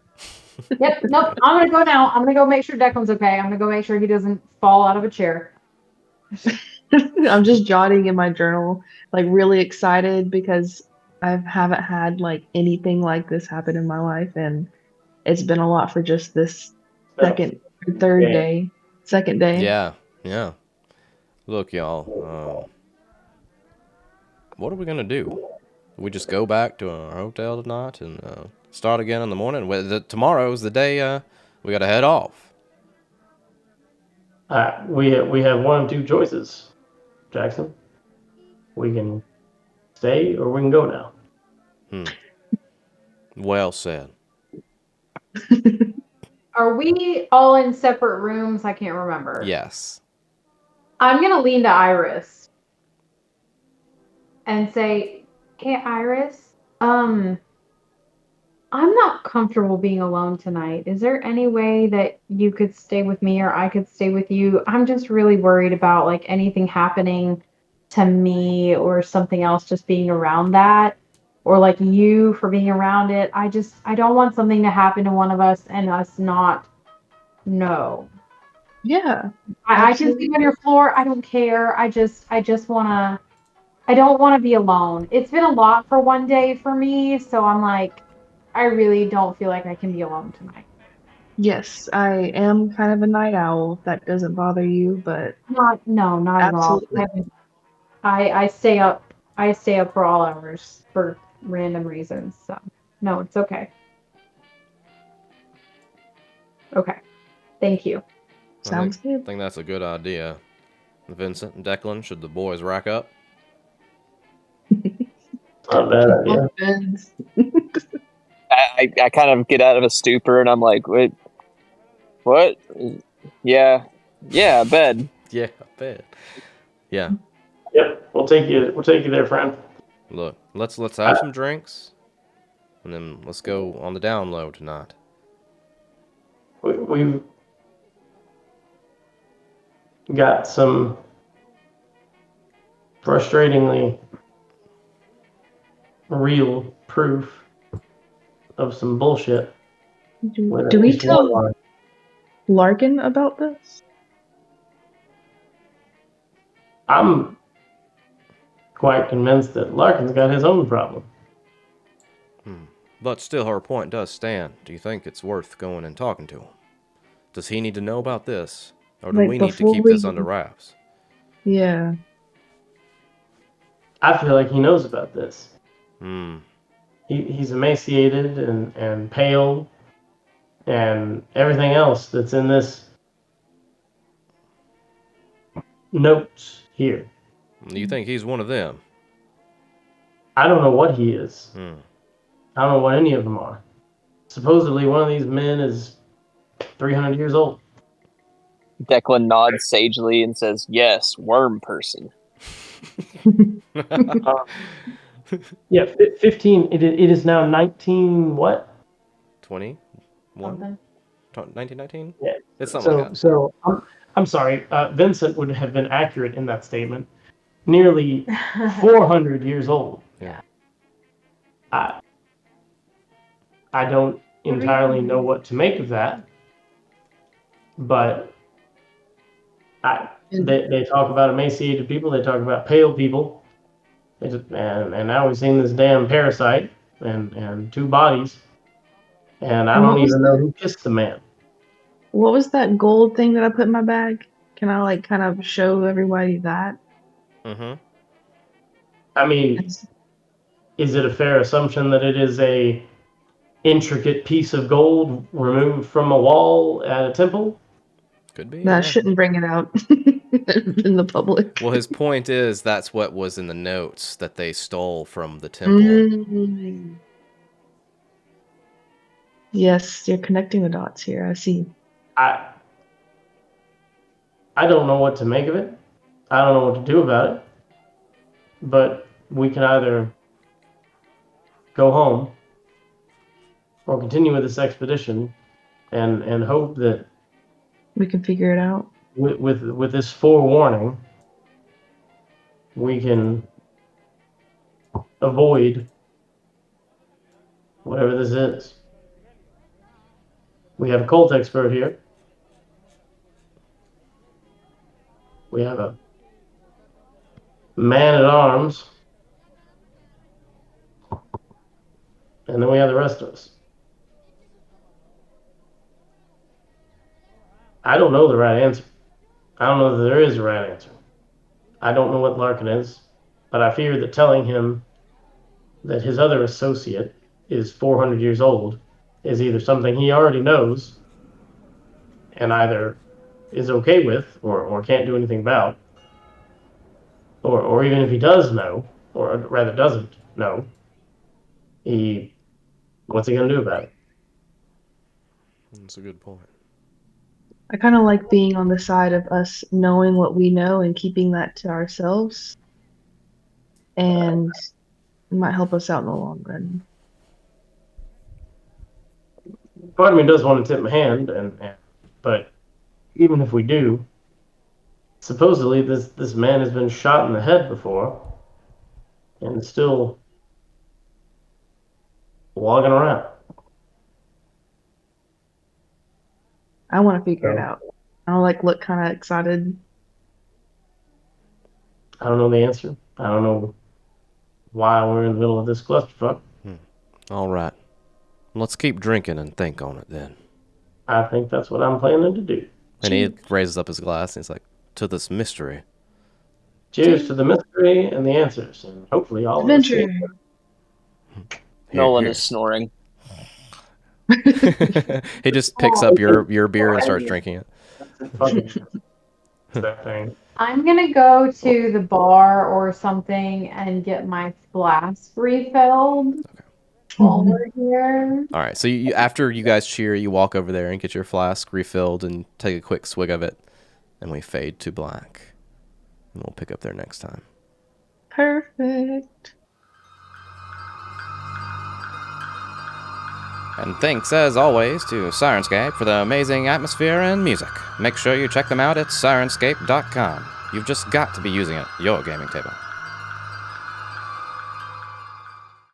Yep. Nope. I'm gonna go now. I'm gonna go make sure Declan's okay. I'm gonna go make sure he doesn't fall out of a chair. I'm just jotting in my journal, like really excited because I haven't had like anything like this happen in my life, and it's been a lot for just this second day. Yeah. Look, y'all. What are we gonna do? We just go back to our hotel tonight and start again in the morning. Tomorrow's the day we gotta head off. We have one of two choices, Jackson. We can stay or we can go now. Well said. Are we all in separate rooms? I can't remember. Yes. I'm gonna lean to Iris and say, "Hey, Iris, I'm not comfortable being alone tonight. Is there any way that you could stay with me or I could stay with you? I'm just really worried about like anything happening to me or something else just being around that, or like you for being around it. I don't want something to happen to one of us and us not know." Yeah. I can sleep on your floor. I don't care. I don't want to be alone. It's been a lot for one day for me, so I'm like, I really don't feel like I can be alone tonight. Yes, I am kind of a night owl, if that doesn't bother you, but not absolutely. at all. I stay up for all hours for random reasons, so no, it's okay. Okay. Thank you. Sounds good. I think that's a good idea. Vincent and Declan, should the boys rack up? Not a bad idea. I kind of get out of a stupor and I'm like, wait, what? Yeah, bed. Yeah, bed. Yeah. Yep, we'll take you there, friend. Look, let's have some drinks, and then let's go on the down low tonight. We've got some frustratingly real proof of some bullshit. Do we tell Larkin about this? I'm quite convinced that Larkin's got his own problem. But still, her point does stand. Do you think it's worth going and talking to him? Does he need to know about this? Or do we need to keep this under wraps? Yeah. I feel like he knows about this. Hmm. He's emaciated and pale and everything else that's in this notes here. You think he's one of them? I don't know what he is. I don't know what any of them are. supposedly one of these men is 300 years old. Declan nods sagely and says, "Yes, worm person." Yeah, 15. It is now 19. What? 21? Something. 1919? Yeah. It's something like that. So I'm sorry. Vincent would have been accurate in that statement. Nearly 400 years old. Yeah. I don't entirely know what to make of that, but they talk about emaciated people. They talk about pale people. And now we've seen this damn parasite and 2 bodies, and I don't even know who kissed the man. What was that gold thing that I put in my bag? Can I like kind of show everybody that? Mm-hmm. I mean, is it a fair assumption that it is a intricate piece of gold removed from a wall at a temple? Could be. That Yeah. shouldn't bring it out in the public. Well, his point is that's what was in the notes that they stole from the temple. Mm. Yes, you're connecting the dots here. I see. I don't know what to make of it. I don't know what to do about it. But we can either go home or continue with this expedition and hope that We can figure it out. with this forewarning we can avoid whatever this is. We have a cult expert here. We have a man at arms. And then we have the rest of us. I don't know the right answer. I don't know that there is a right answer. I don't know what Larkin is, but I fear that telling him that his other associate is 400 years old is either something he already knows and either is okay with or can't do anything about, or even if he does know, or rather doesn't know, what's he going to do about it? That's a good point. I kind of like being on the side of us knowing what we know and keeping that to ourselves. And it might help us out in the long run. Part of me does want to tip my hand, but even if we do, supposedly this man has been shot in the head before and is still walking around. I want to figure it out. I don't look kind of excited. I don't know the answer. I don't know why we're in the middle of this clusterfuck. All right. Let's keep drinking and think on it then. I think that's what I'm planning to do. And he raises up his glass and he's like, to this mystery. Cheers to the mystery and the answers, and hopefully all of us. Adventure. Nolan is snoring. He just picks up your beer and starts drinking it. That thing. I'm gonna go to the bar or something and get my flask refilled while we're here. All right, so you after you guys cheer, you walk over there and get your flask refilled and take a quick swig of it, and we fade to black. And we'll pick up there next time. Perfect. And thanks, as always, to Syrinscape for the amazing atmosphere and music. Make sure you check them out at Syrinscape.com. You've just got to be using it at your gaming table.